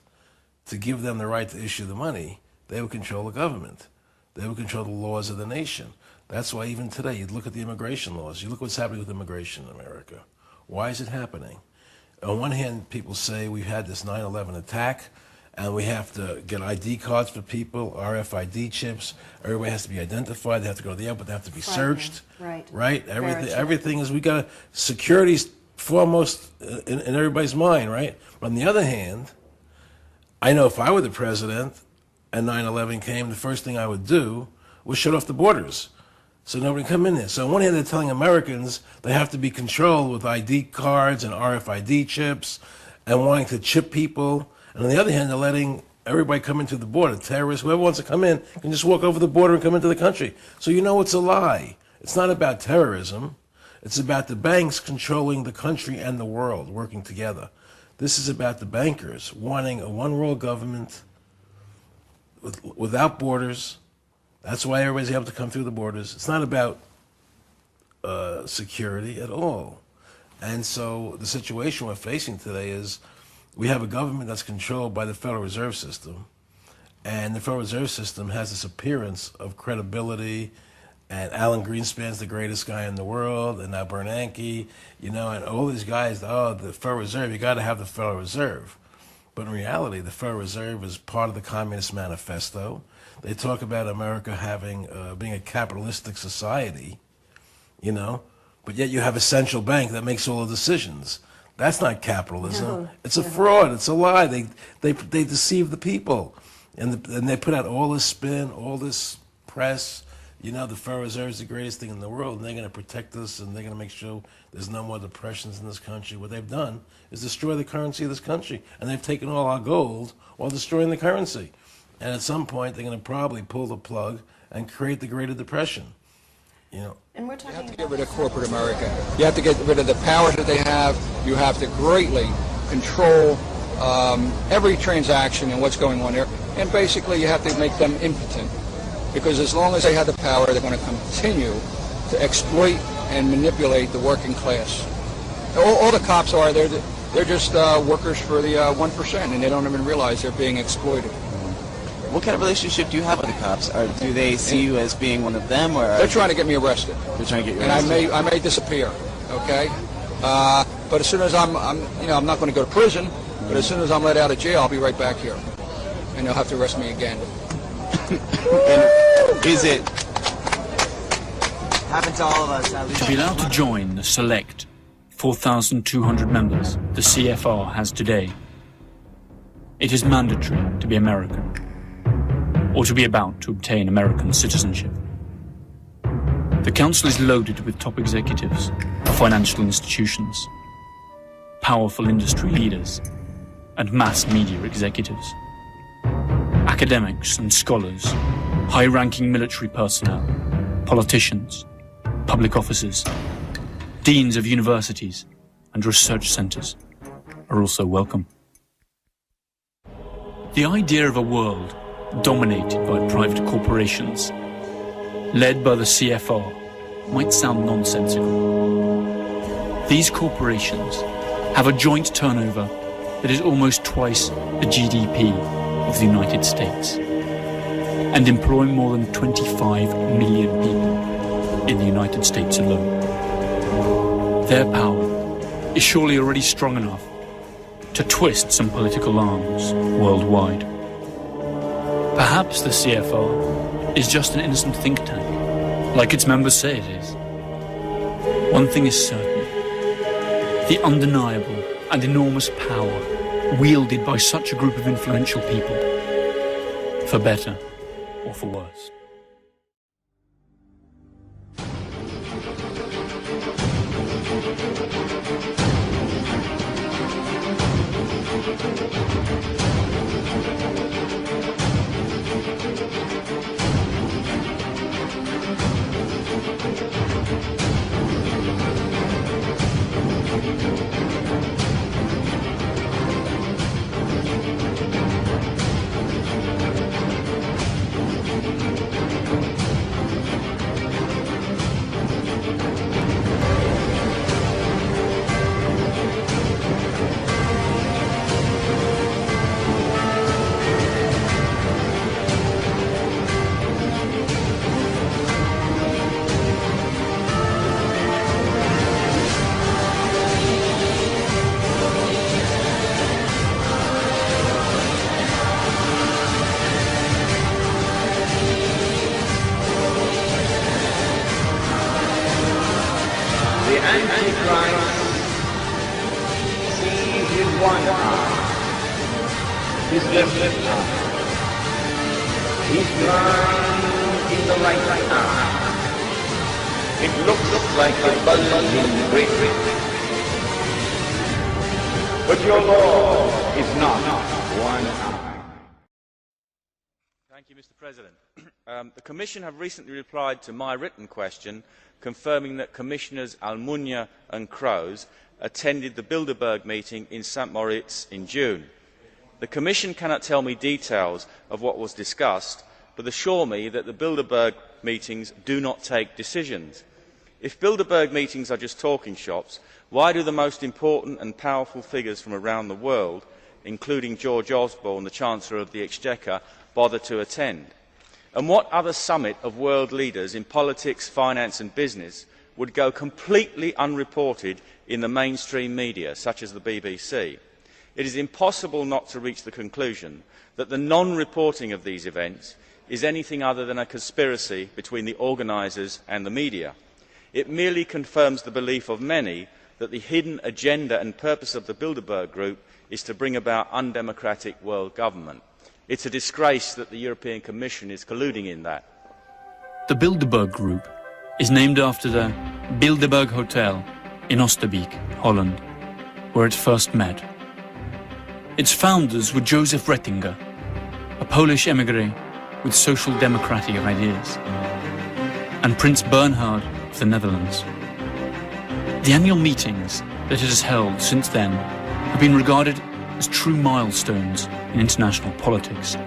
to give them the right to issue the money, they would control the government. They would control the laws of the nation. That's why even today, you look at the immigration laws. You look what's happening with immigration in America. Why is it happening? On one hand, people say we've had this 9/11 attack, and we have to get ID cards for people, RFID chips. Everybody has to be identified. They have to go to the airport. They have to be searched. Right. Everything is, we got security's foremost in everybody's mind, right? But on the other hand, I know if I were the president and 9/11 came, the first thing I would do was shut off the borders so nobody can come in there. So on one hand, they're telling Americans they have to be controlled with ID cards and RFID chips and wanting to chip people. And on the other hand, they're letting everybody come into the border. Terrorists, whoever wants to come in, can just walk over the border and come into the country. So you know it's a lie. It's not about terrorism. It's about the banks controlling the country and the world, working together. This is about the bankers wanting a one-world government without borders. That's why everybody's able to come through the borders. It's not about security at all. And so the situation we're facing today is we have a government that's controlled by the Federal Reserve System, and the Federal Reserve System has this appearance of credibility, and Alan Greenspan's the greatest guy in the world, and now Bernanke, you know, and all these guys, oh, the Federal Reserve, you got to have the Federal Reserve. But in reality, the Federal Reserve is part of the Communist Manifesto. They talk about America having, being a capitalistic society, you know, but yet you have a central bank that makes all the decisions. That's not capitalism. No, it's a fraud. It's a lie. They deceive the people, and they put out all this spin, all this press. You know, the Federal Reserve is the greatest thing in the world, and they're going to protect us, and they're going to make sure there's no more depressions in this country. What they've done is destroy the currency of this country, and they've taken all our gold while destroying the currency. And at some point, they're going to probably pull the plug and create the Great Depression. You know. And we're talking. You have to get rid of corporate America. You have to get rid of the powers that they have. You have to greatly control every transaction and what's going on there. And basically, you have to make them impotent. Because as long as they have the power, they're going to continue to exploit and manipulate the working class. All the cops are, they're just workers for the 1%, and they don't even realize they're being exploited. What kind of relationship do you have with the cops? Or do they see you as being one of them, or they're trying to get me arrested? They're trying to get you arrested. And I may disappear. Okay, but as soon as I'm not going to go to prison. But as soon as I'm let out of jail, I'll be right back here, and they'll have to arrest me again. And is it happened to all of us? To be allowed to join the select 4,200 members the CFR has today, it is mandatory to be American, or to be about to obtain American citizenship. The council is loaded with top executives of financial institutions, powerful industry leaders, and mass media executives. Academics and scholars, high-ranking military personnel, politicians, public officers, deans of universities, and research centers are also welcome. The idea of a world dominated by private corporations, led by the CFR, might sound nonsensical. These corporations have a joint turnover that is almost twice the GDP of the United States, and employ more than 25 million people in the United States alone. Their power is surely already strong enough to twist some political arms worldwide. Perhaps the CFR is just an innocent think tank, like its members say it is. One thing is certain: the undeniable and enormous power wielded by such a group of influential people, for better or for worse. The Commission have recently replied to my written question confirming that Commissioners Almunia and Kroes attended the Bilderberg meeting in St Moritz in June. The Commission cannot tell me details of what was discussed, but assure me that the Bilderberg meetings do not take decisions. If Bilderberg meetings are just talking shops, why do the most important and powerful figures from around the world, including George Osborne, the Chancellor of the Exchequer, bother to attend? And what other summit of world leaders in politics, finance and business would go completely unreported in the mainstream media, such as the BBC? It is impossible not to reach the conclusion that the non-reporting of these events is anything other than a conspiracy between the organisers and the media. It merely confirms the belief of many that the hidden agenda and purpose of the Bilderberg Group is to bring about undemocratic world government. It's a disgrace that the European Commission is colluding in that. The Bilderberg Group is named after the Bilderberg Hotel in Oosterbeek, Holland, where it first met. Its founders were Joseph Rettinger, a Polish emigre with social democratic ideas, and Prince Bernhard of the Netherlands. The annual meetings that it has held since then have been regarded as true milestones in international politics.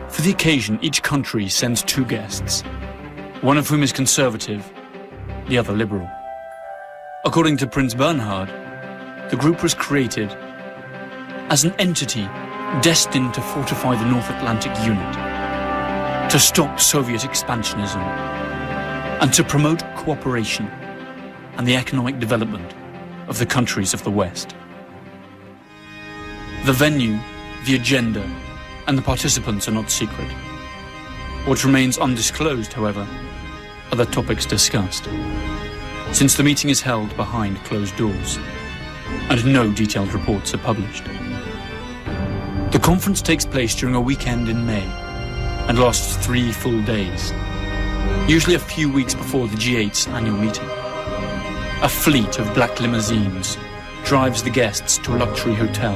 For the occasion, each country sends 2 guests, one of whom is conservative, the other liberal. According to Prince Bernhard, the group was created as an entity destined to fortify the North Atlantic unit, to stop Soviet expansionism, and to promote cooperation and the economic development of the countries of the West. The venue, the agenda, and the participants are not secret. What remains undisclosed, however, are the topics discussed, since the meeting is held behind closed doors, and no detailed reports are published. The conference takes place during a weekend in May, and lasts 3 full days, usually a few weeks before the G8's annual meeting. A fleet of black limousines drives the guests to a luxury hotel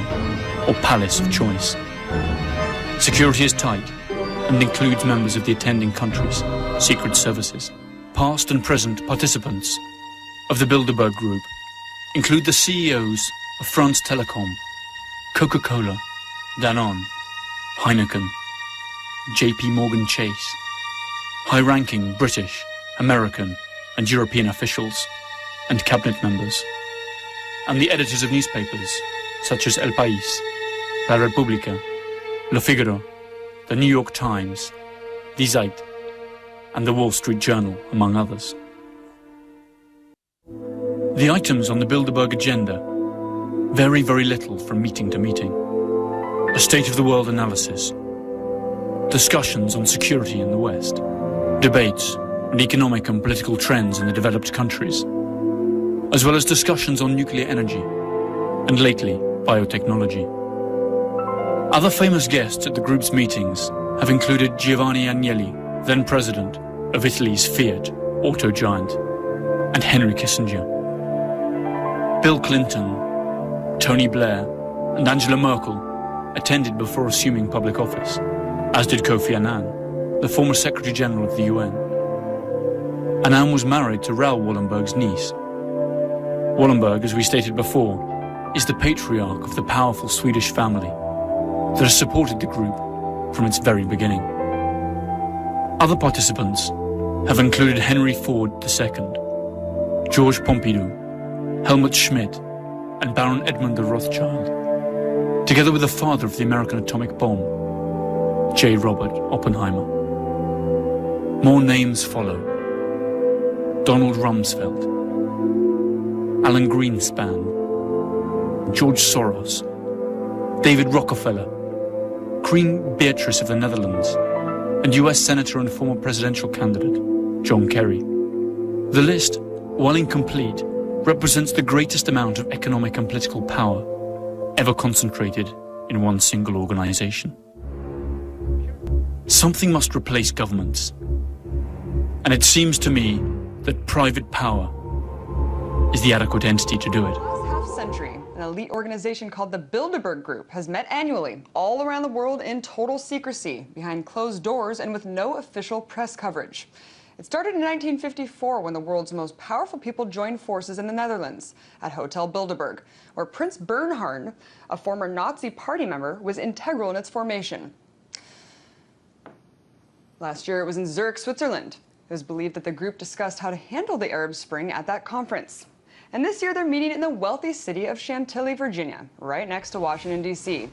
or palace of choice. Security is tight and includes members of the attending countries' secret services. Past and present participants of the Bilderberg Group include the CEOs of France Telecom, Coca-Cola, Danone, Heineken, JP Morgan Chase, high-ranking British, American and European officials and cabinet members, and the editors of newspapers such as El País, La Repubblica, Le Figaro, the New York Times, Die Zeit, and the Wall Street Journal, among others. The items on the Bilderberg agenda vary very little from meeting to meeting. A state-of-the-world analysis, discussions on security in the West, debates and economic and political trends in the developed countries, as well as discussions on nuclear energy and, lately, biotechnology. Other famous guests at the group's meetings have included Giovanni Agnelli, then president of Italy's Fiat auto giant, and Henry Kissinger. Bill Clinton, Tony Blair, and Angela Merkel attended before assuming public office, as did Kofi Annan, the former Secretary General of the UN. Annan was married to Raoul Wallenberg's niece. Wallenberg, as we stated before, is the patriarch of the powerful Swedish family that has supported the group from its very beginning. Other participants have included Henry Ford II, Georges Pompidou, Helmut Schmidt, and Baron Edmund de Rothschild, together with the father of the American atomic bomb, J. Robert Oppenheimer. More names follow: Donald Rumsfeld, Alan Greenspan, George Soros, David Rockefeller, Queen Beatrice of the Netherlands, and US Senator and former presidential candidate, John Kerry. The list, while incomplete, represents the greatest amount of economic and political power ever concentrated in one single organization. Something must replace governments, and it seems to me that private power is the adequate entity to do it. Half-century, an elite organization called the Bilderberg Group has met annually all around the world in total secrecy, behind closed doors and with no official press coverage. It started in 1954 when the world's most powerful people joined forces in the Netherlands at Hotel Bilderberg, where Prince Bernhard, a former Nazi party member, was integral in its formation. Last year it was in Zurich, Switzerland. It was believed that the group discussed how to handle the Arab Spring at that conference. And this year they're meeting in the wealthy city of Chantilly, Virginia, right next to Washington, D.C.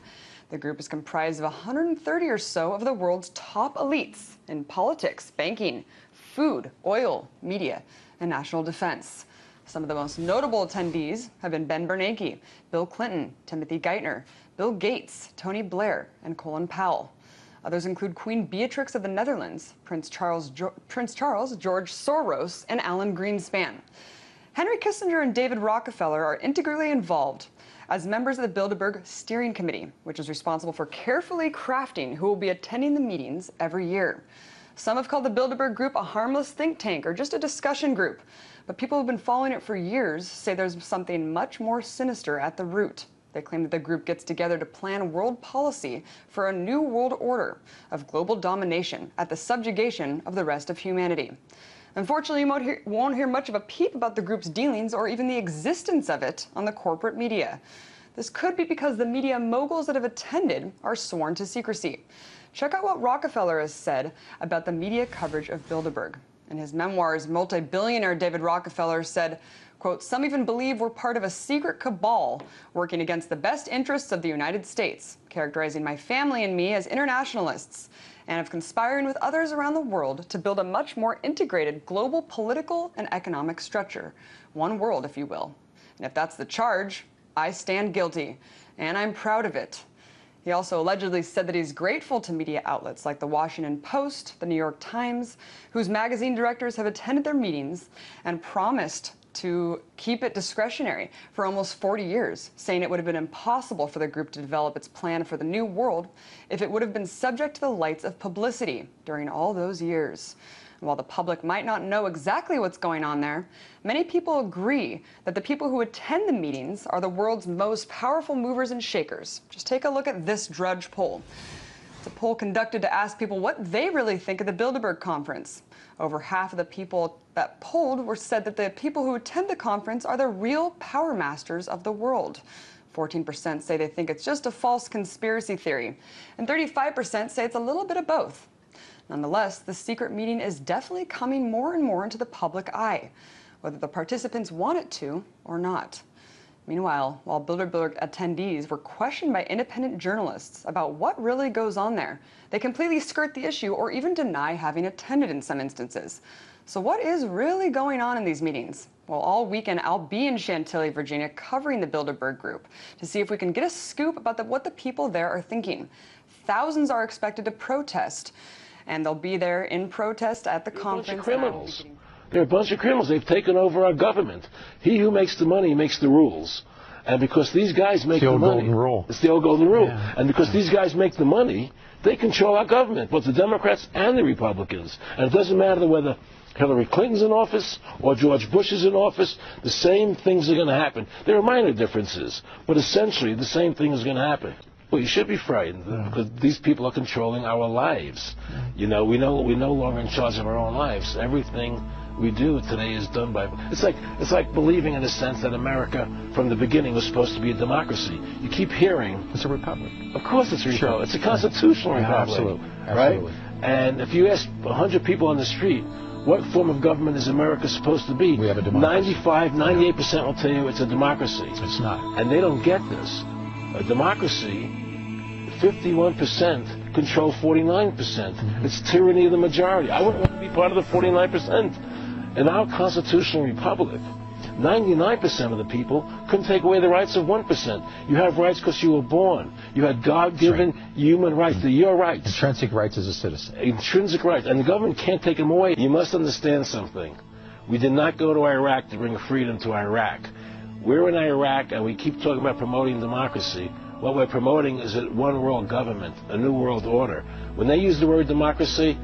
The group is comprised of 130 or so of the world's top elites in politics, banking, food, oil, media, and national defense. Some of the most notable attendees have been Ben Bernanke, Bill Clinton, Timothy Geithner, Bill Gates, Tony Blair, and Colin Powell. Others include Queen Beatrix of the Netherlands, Prince Charles, George Soros, and Alan Greenspan. Henry Kissinger and David Rockefeller are integrally involved as members of the Bilderberg Steering Committee, which is responsible for carefully crafting who will be attending the meetings every year. Some have called the Bilderberg Group a harmless think tank or just a discussion group, but people who've been following it for years say there's something much more sinister at the root. They claim that the group gets together to plan world policy for a new world order of global domination at the subjugation of the rest of humanity. Unfortunately, you won't hear much of a peep about the group's dealings or even the existence of it on the corporate media. This could be because the media moguls that have attended are sworn to secrecy. Check out what Rockefeller has said about the media coverage of Bilderberg. In his memoirs, multi-billionaire David Rockefeller said, quote, "Some even believe we're part of a secret cabal working against the best interests of the United States, characterizing my family and me as internationalists, and of conspiring with others around the world to build a much more integrated global political and economic structure. One world, if you will. And if that's the charge, I stand guilty, and I'm proud of it." He also allegedly said that he's grateful to media outlets like the Washington Post, the New York Times, whose magazine directors have attended their meetings and promised to keep it discretionary for almost 40 years, saying it would have been impossible for the group to develop its plan for the new world if it would have been subject to the lights of publicity during all those years. And while the public might not know exactly what's going on there, many people agree that the people who attend the meetings are the world's most powerful movers and shakers. Just take a look at this Drudge poll. It's a poll conducted to ask people what they really think of the Bilderberg Conference. Over half of the people that polled said that the people who attend the conference are the real power masters of the world. 14% say they think it's just a false conspiracy theory, and 35% say it's a little bit of both. Nonetheless, the secret meeting is definitely coming more and more into the public eye, whether the participants want it to or not. Meanwhile, while Bilderberg attendees were questioned by independent journalists about what really goes on there, they completely skirt the issue or even deny having attended in some instances. So what is really going on in these meetings? Well, all weekend I'll be in Chantilly, Virginia, covering the Bilderberg Group to see if we can get a scoop about what the people there are thinking. Thousands are expected to protest And they'll be there in protest at the conference. They're a bunch of criminals. They're a bunch of criminals. They've taken over our government. He who makes the money makes the rules. And because these guys make the money, golden rule. It's the old golden rule. Yeah. And because these guys make the money, they control our government, both the Democrats and the Republicans. And it doesn't matter whether Hillary Clinton's in office or George Bush is in office, the same things are going to happen. There are minor differences, but essentially the same thing is going to happen. Well, you should be frightened because these people are controlling our lives. You know, we're no longer in charge of our own lives. Everything we do today is done by. It's like believing in a sense that America from the beginning was supposed to be a democracy. You keep hearing it's a republic. Of course, it's a republic. Sure. It's a constitutional republic. Absolutely. Right? And if you ask 100 people on the street, what form of government is America supposed to be? We have a democracy. 98% will tell you it's a democracy. It's not. And they don't get this. A democracy, 51% control 49%. It's tyranny of the majority. I wouldn't want to be part of the 49%. In our constitutional republic, 99% of the people couldn't take away the rights of 1%. You have rights because you were born. You had God-given human rights. They're your rights. Intrinsic rights as a citizen. Intrinsic rights. And the government can't take them away. You must understand something. We did not go to Iraq to bring freedom to Iraq. We're in Iraq, and we keep talking about promoting democracy. What we're promoting is a one-world government, a new world order. When they use the word democracy,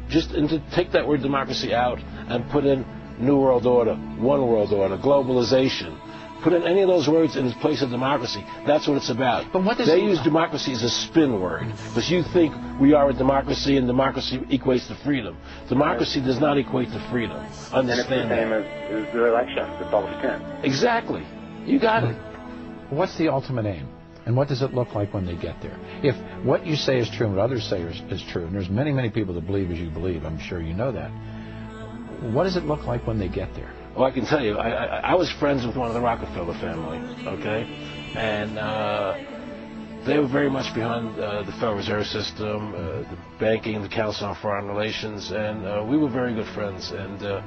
just take that word democracy out and put in New World Order, One World Order, globalization. Put in any of those words in place of democracy. That's what it's about. But what does they use democracy as a spin word because you think we are a democracy and democracy equates to freedom. Democracy does not equate to freedom. Understand that. And it's the same as the elections. It's all spin. Exactly. You got it. What's the ultimate aim? And what does it look like when they get there? If what you say is true and what others say is true, and there's many, many people that believe as you believe, I'm sure you know that, what does it look like when they get there? Well, I can tell you, I was friends with one of the Rockefeller family, okay? And they were very much behind the Federal Reserve System, the banking, the Council on Foreign Relations, and we were very good friends. And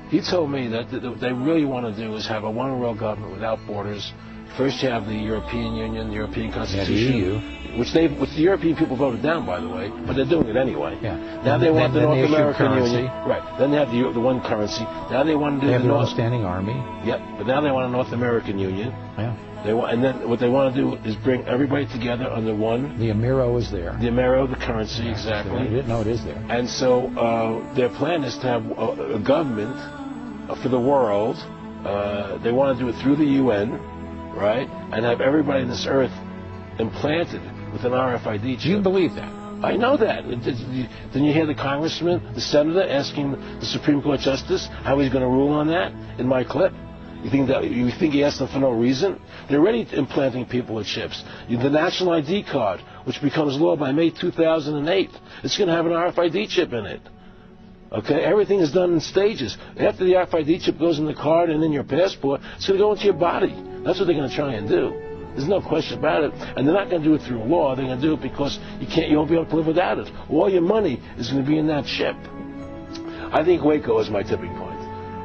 he told me that what they really want to do is have a one-world government without borders. First you have the European Union, the European Constitution, the EU. which the European people voted down, by the way, but they're doing it anyway. Yeah. Now they want the North American Union. Currency. Right. Then they have the one currency. Now they want to do they have the their North own standing army. Yep. But now they want a North American Union. Yeah. They want, and then what they want to do is bring everybody together under one. The Amero is there. The Amero, the currency, exactly. I didn't know it is there. And so their plan is to have a government for the world. They want to do it through the UN. Right? And have everybody on this earth implanted with an RFID chip. You believe that? I know that. Then you hear the congressman, the senator, asking the Supreme Court justice how he's going to rule on that in my clip? You think he asked them for no reason? They're already implanting people with chips. The national ID card, which becomes law by May 2008, it's going to have an RFID chip in it. Okay, everything is done in stages. After the RFID chip goes in the card and in your passport, it's going to go into your body. That's what they're going to try and do. There's no question about it. And they're not going to do it through law. They're going to do it because you won't be able to live without it. All your money is going to be in that chip. I think Waco is my tipping point.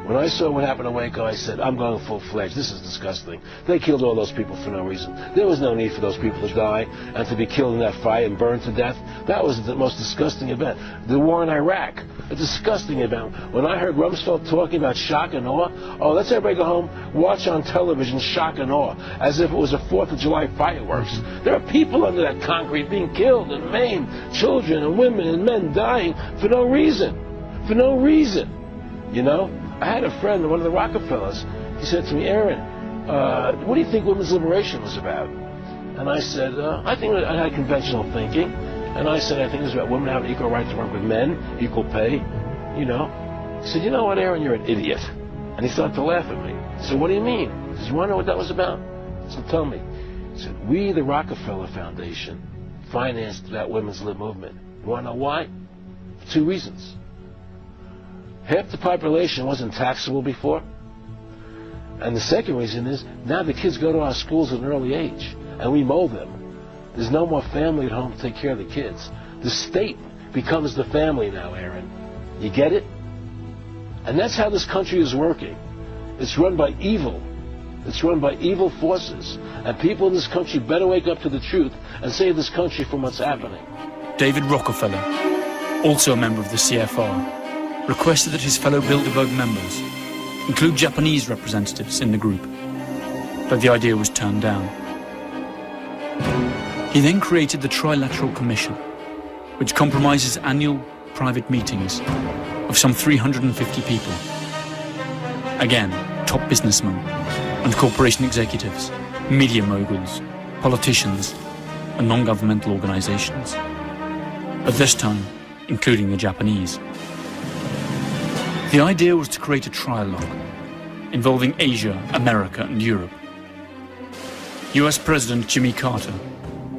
When I saw what happened to Waco, I said, I'm going full-fledged. This is disgusting. They killed all those people for no reason. There was no need for those people to die and to be killed in that fire and burned to death. That was the most disgusting event. The war in Iraq, a disgusting event. When I heard Rumsfeld talking about shock and awe, let's everybody go home, watch on television shock and awe, as if it was a 4th of July fireworks. There are people under that concrete being killed and maimed, children and women and men dying for no reason. For no reason. You know? I had a friend, one of the Rockefellers. He said to me, Aaron, what do you think women's liberation was about? And I said, I think I had conventional thinking. And I said, I think it was about women having equal right to work with men, equal pay, you know. He said, you know what, Aaron, you're an idiot. And he started to laugh at me. I said, what do you mean? He said, you want to know what that was about? I said, tell me. He said, we, the Rockefeller Foundation, financed that women's lib movement. You want to know why? For 2 reasons. Half the population wasn't taxable before. And the second reason is, now the kids go to our schools at an early age, and we mold them. There's no more family at home to take care of the kids. The state becomes the family now, Aaron. You get it? And that's how this country is working. It's run by evil. It's run by evil forces. And people in this country better wake up to the truth and save this country from what's happening. David Rockefeller, also a member of the CFR, requested that his fellow Bilderberg members include Japanese representatives in the group, but the idea was turned down. He then created the Trilateral Commission, which compromises annual private meetings of some 350 people. Again, top businessmen and corporation executives, media moguls, politicians, and non-governmental organizations. At this time, including the Japanese. The idea was to create a trialogue involving Asia, America, and Europe. US President Jimmy Carter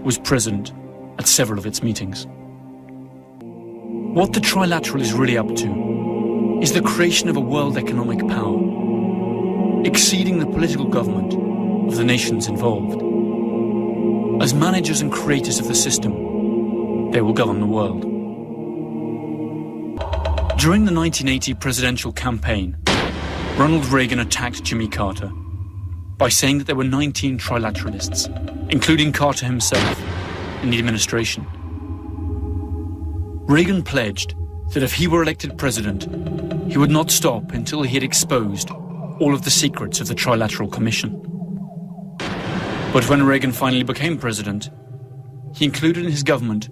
was present at several of its meetings. What the Trilateral is really up to is the creation of a world economic power, exceeding the political government of the nations involved. As managers and creators of the system, they will govern the world. During the 1980 presidential campaign, Ronald Reagan attacked Jimmy Carter by saying that there were 19 trilateralists, including Carter himself, in the administration. Reagan pledged that if he were elected president, he would not stop until he had exposed all of the secrets of the Trilateral Commission. But when Reagan finally became president, he included in his government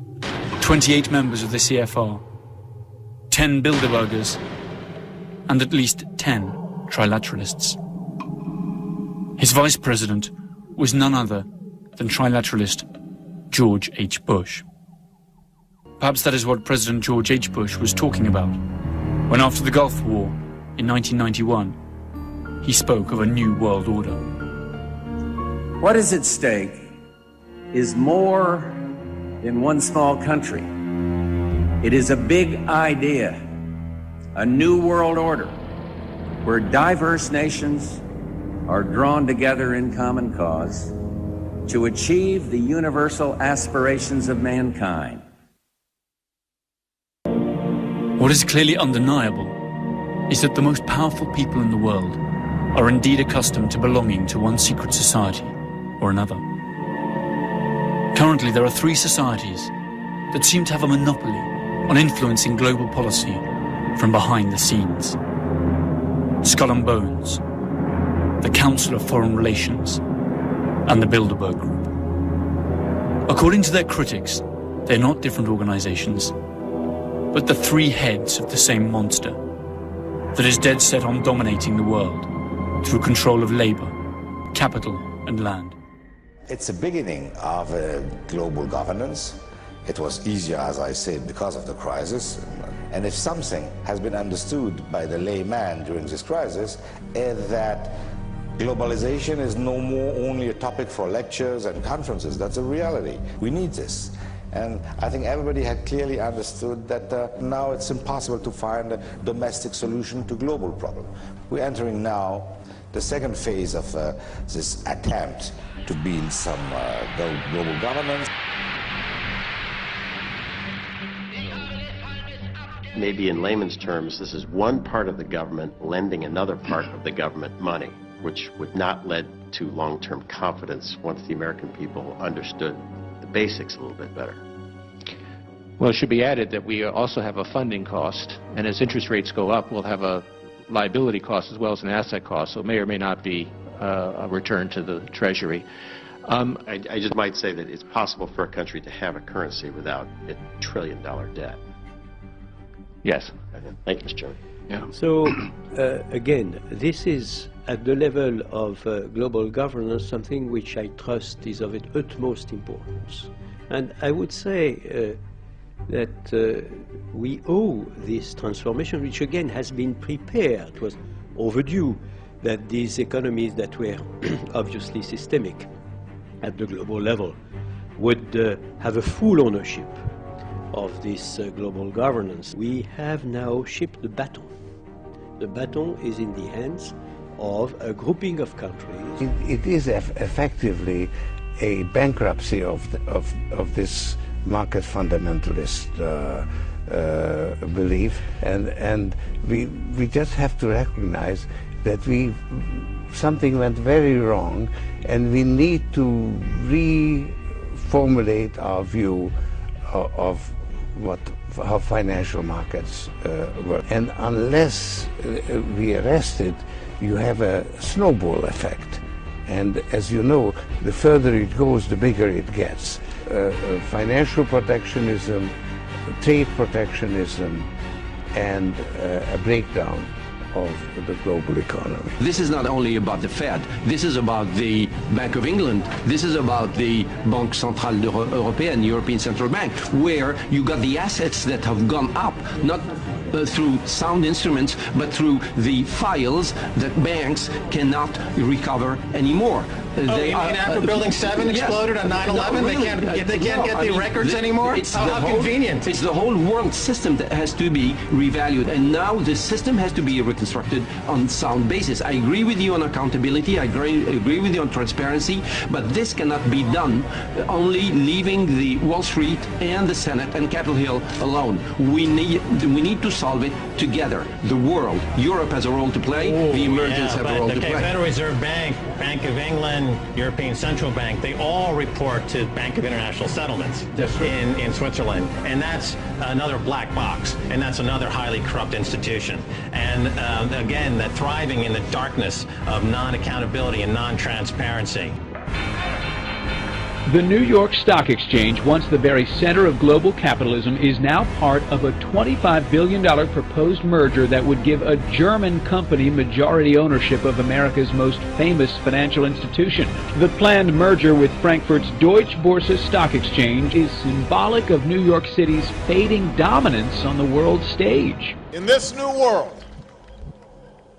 28 members of the CFR, 10 Bilderbergers, and at least 10 trilateralists. His vice president was none other than trilateralist George H. Bush. Perhaps that is what President George H. Bush was talking about when, after the Gulf War in 1991, he spoke of a new world order. What is at stake is more than one small country. It is a big idea, a new world order, where diverse nations are drawn together in common cause to achieve the universal aspirations of mankind. What is clearly undeniable is that the most powerful people in the world are indeed accustomed to belonging to one secret society or another. Currently, there are 3 societies that seem to have a monopoly on influencing global policy from behind the scenes. Skull and Bones, the Council of Foreign Relations, and the Bilderberg Group. According to their critics, they're not different organizations, but the 3 heads of the same monster that is dead set on dominating the world through control of labor, capital, and land. It's a beginning of a global governance. It was easier, as I said, because of the crisis. And if something has been understood by the layman during this crisis, is that globalization is no more only a topic for lectures and conferences. That's a reality. We need this. And I think everybody had clearly understood that now it's impossible to find a domestic solution to global problem. We're entering now the second phase of this attempt to build some global governance. Maybe in layman's terms, this is one part of the government lending another part of the government money, which would not lead to long-term confidence once the American people understood the basics a little bit better. Well, it should be added that we also have a funding cost, and as interest rates go up, we'll have a liability cost as well as an asset cost, so it may or may not be a return to the Treasury. I just might say that it's possible for a country to have a currency without a $1 trillion debt. Yes. Thank you, Mr. Chairman. Yeah. So, again, this is at the level of global governance something which I trust is of utmost importance. And I would say that we owe this transformation, which again has been prepared. It was overdue that these economies that were obviously systemic at the global level would have a full ownership of this global governance. We have now shipped the baton. The baton is in the hands of a grouping of countries. It is effectively a bankruptcy of this market fundamentalist belief, and we just have to recognize that something went very wrong, and we need to reformulate our view of how financial markets work. And unless we arrest it, you have a snowball effect. And as you know, the further it goes, the bigger it gets. Financial protectionism, trade protectionism, and a breakdown of the global economy. This is not only about the Fed, this is about the Bank of England, this is about the Banque Centrale Européenne, European Central Bank, where you got the assets that have gone up, not through sound instruments, but through the files that banks cannot recover anymore. You mean after Building 7 exploded on 9/11, they can't get the records anymore? How convenient. It's the whole world system that has to be revalued, and now the system has to be reconstructed on sound basis. I agree with you on accountability, I agree with you on transparency, but this cannot be done only leaving the Wall Street and the Senate and Capitol Hill alone. We need to solve it together. The world, Europe has a role to play, the emergents have a role to play. Federal Reserve Bank, Bank of England, European Central Bank, they all report to Bank of International Settlements in Switzerland. And that's another black box. And that's another highly corrupt institution. And again, they're thriving in the darkness of non-accountability and non-transparency. The New York Stock Exchange, once the very center of global capitalism, is now part of a $25 billion proposed merger that would give a German company majority ownership of America's most famous financial institution. The planned merger with Frankfurt's Deutsche Börse Stock Exchange is symbolic of New York City's fading dominance on the world stage. In this new world,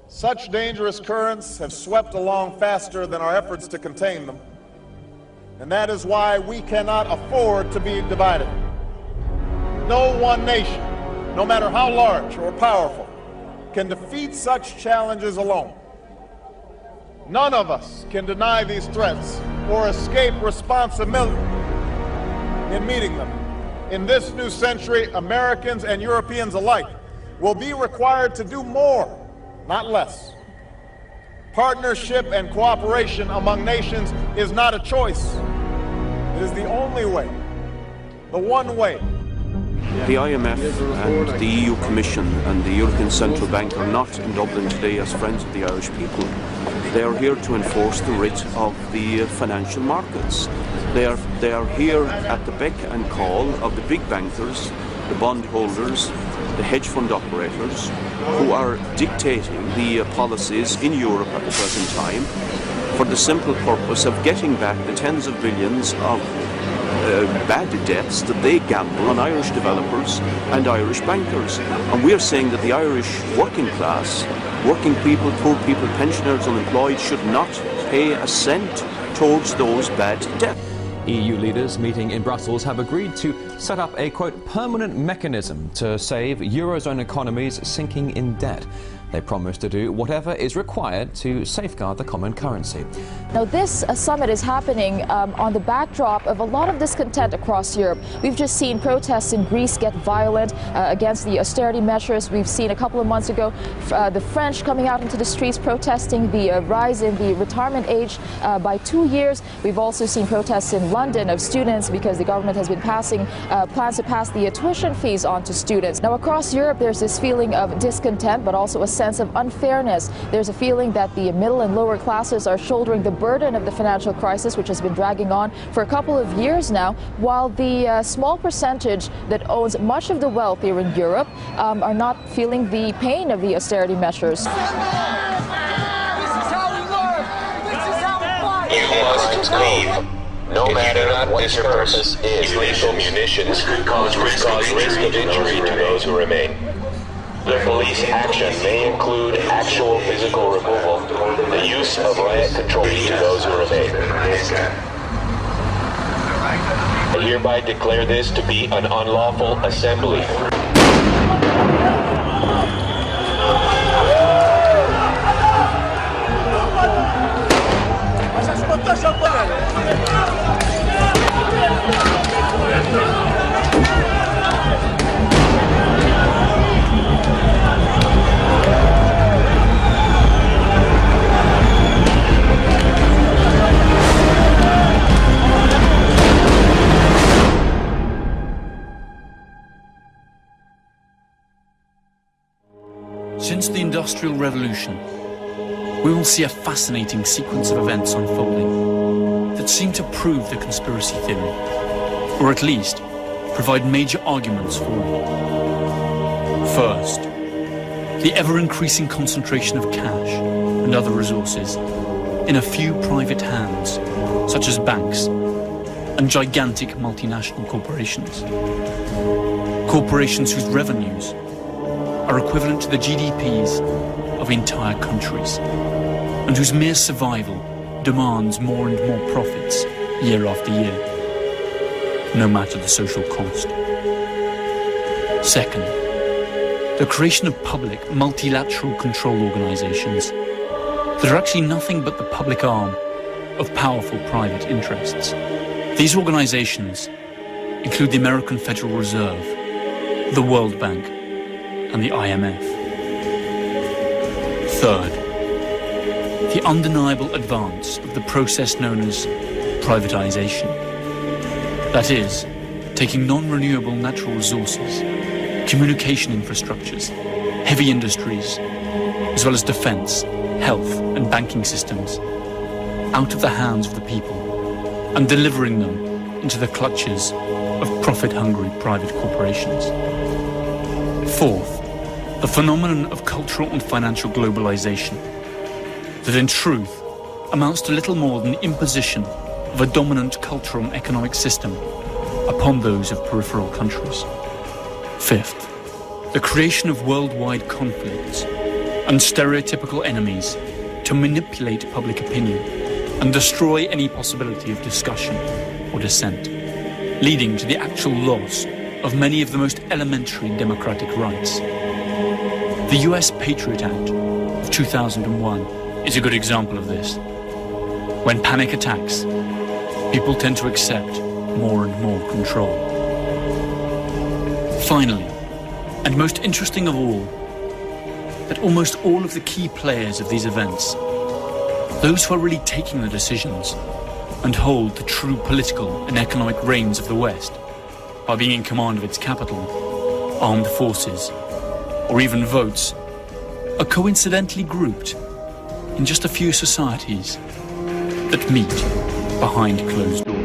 such dangerous currents have swept along faster than our efforts to contain them. And that is why we cannot afford to be divided. No one nation, no matter how large or powerful, can defeat such challenges alone. None of us can deny these threats or escape responsibility in meeting them. In this new century, Americans and Europeans alike will be required to do more, not less. Partnership and cooperation among nations is not a choice. It is the only way, the one way. The IMF and the EU Commission and the European Central Bank are not in Dublin today as friends of the Irish people. They are here to enforce the writ of the financial markets. They are here at the beck and call of the big bankers, the bondholders, the hedge fund operators, who are dictating the policies in Europe at the present time for the simple purpose of getting back the tens of billions of bad debts that they gamble on Irish developers and Irish bankers. And we are saying that the Irish working class, working people, poor people, pensioners, unemployed, should not pay a cent towards those bad debts. EU leaders meeting in Brussels have agreed to set up a, quote, permanent mechanism to save Eurozone economies sinking in debt. They promise to do whatever is required to safeguard the common currency. Now, this summit is happening on the backdrop of a lot of discontent across Europe. We've just seen protests in Greece get violent against the austerity measures. We've seen a couple of months ago the French coming out into the streets protesting the rise in the retirement age by 2 years. We've also seen protests in London of students because the government has been passing plans to pass the tuition fees on to students. Now, across Europe, there's this feeling of discontent, but also a sense of unfairness. There's a feeling that the middle and lower classes are shouldering the burden of the financial crisis, which has been dragging on for a couple of years now, while the small percentage that owns much of the wealth here in Europe are not feeling the pain of the austerity measures. You must leave. No matter what your purpose is, illegal munitions could cause risk of injury to those who remain. The police action may include actual physical removal, the use of riot control to those who remain. I hereby declare this to be an unlawful assembly. Industrial Revolution, we will see a fascinating sequence of events unfolding that seem to prove the conspiracy theory, or at least provide major arguments for it. First, the ever-increasing concentration of cash and other resources in a few private hands, such as banks and gigantic multinational corporations. Corporations whose revenues are equivalent to the GDPs of entire countries, and whose mere survival demands more and more profits year after year, no matter the social cost. Second, the creation of public multilateral control organizations that are actually nothing but the public arm of powerful private interests. These organizations include the American Federal Reserve, the World Bank, and the IMF. Third, the undeniable advance of the process known as privatization. That is, taking non-renewable natural resources, communication infrastructures, heavy industries, as well as defense, health, and banking systems out of the hands of the people and delivering them into the clutches of profit-hungry private corporations. Fourth, the phenomenon of cultural and financial globalization that in truth amounts to little more than the imposition of a dominant cultural and economic system upon those of peripheral countries. Fifth, the creation of worldwide conflicts and stereotypical enemies to manipulate public opinion and destroy any possibility of discussion or dissent, leading to the actual loss of many of the most elementary democratic rights. The US Patriot Act of 2001 is a good example of this. When panic attacks, people tend to accept more and more control. Finally, and most interesting of all, that almost all of the key players of these events, those who are really taking the decisions and hold the true political and economic reins of the West, by being in command of its capital, armed forces, or even votes, are coincidentally grouped in just a few societies that meet behind closed doors.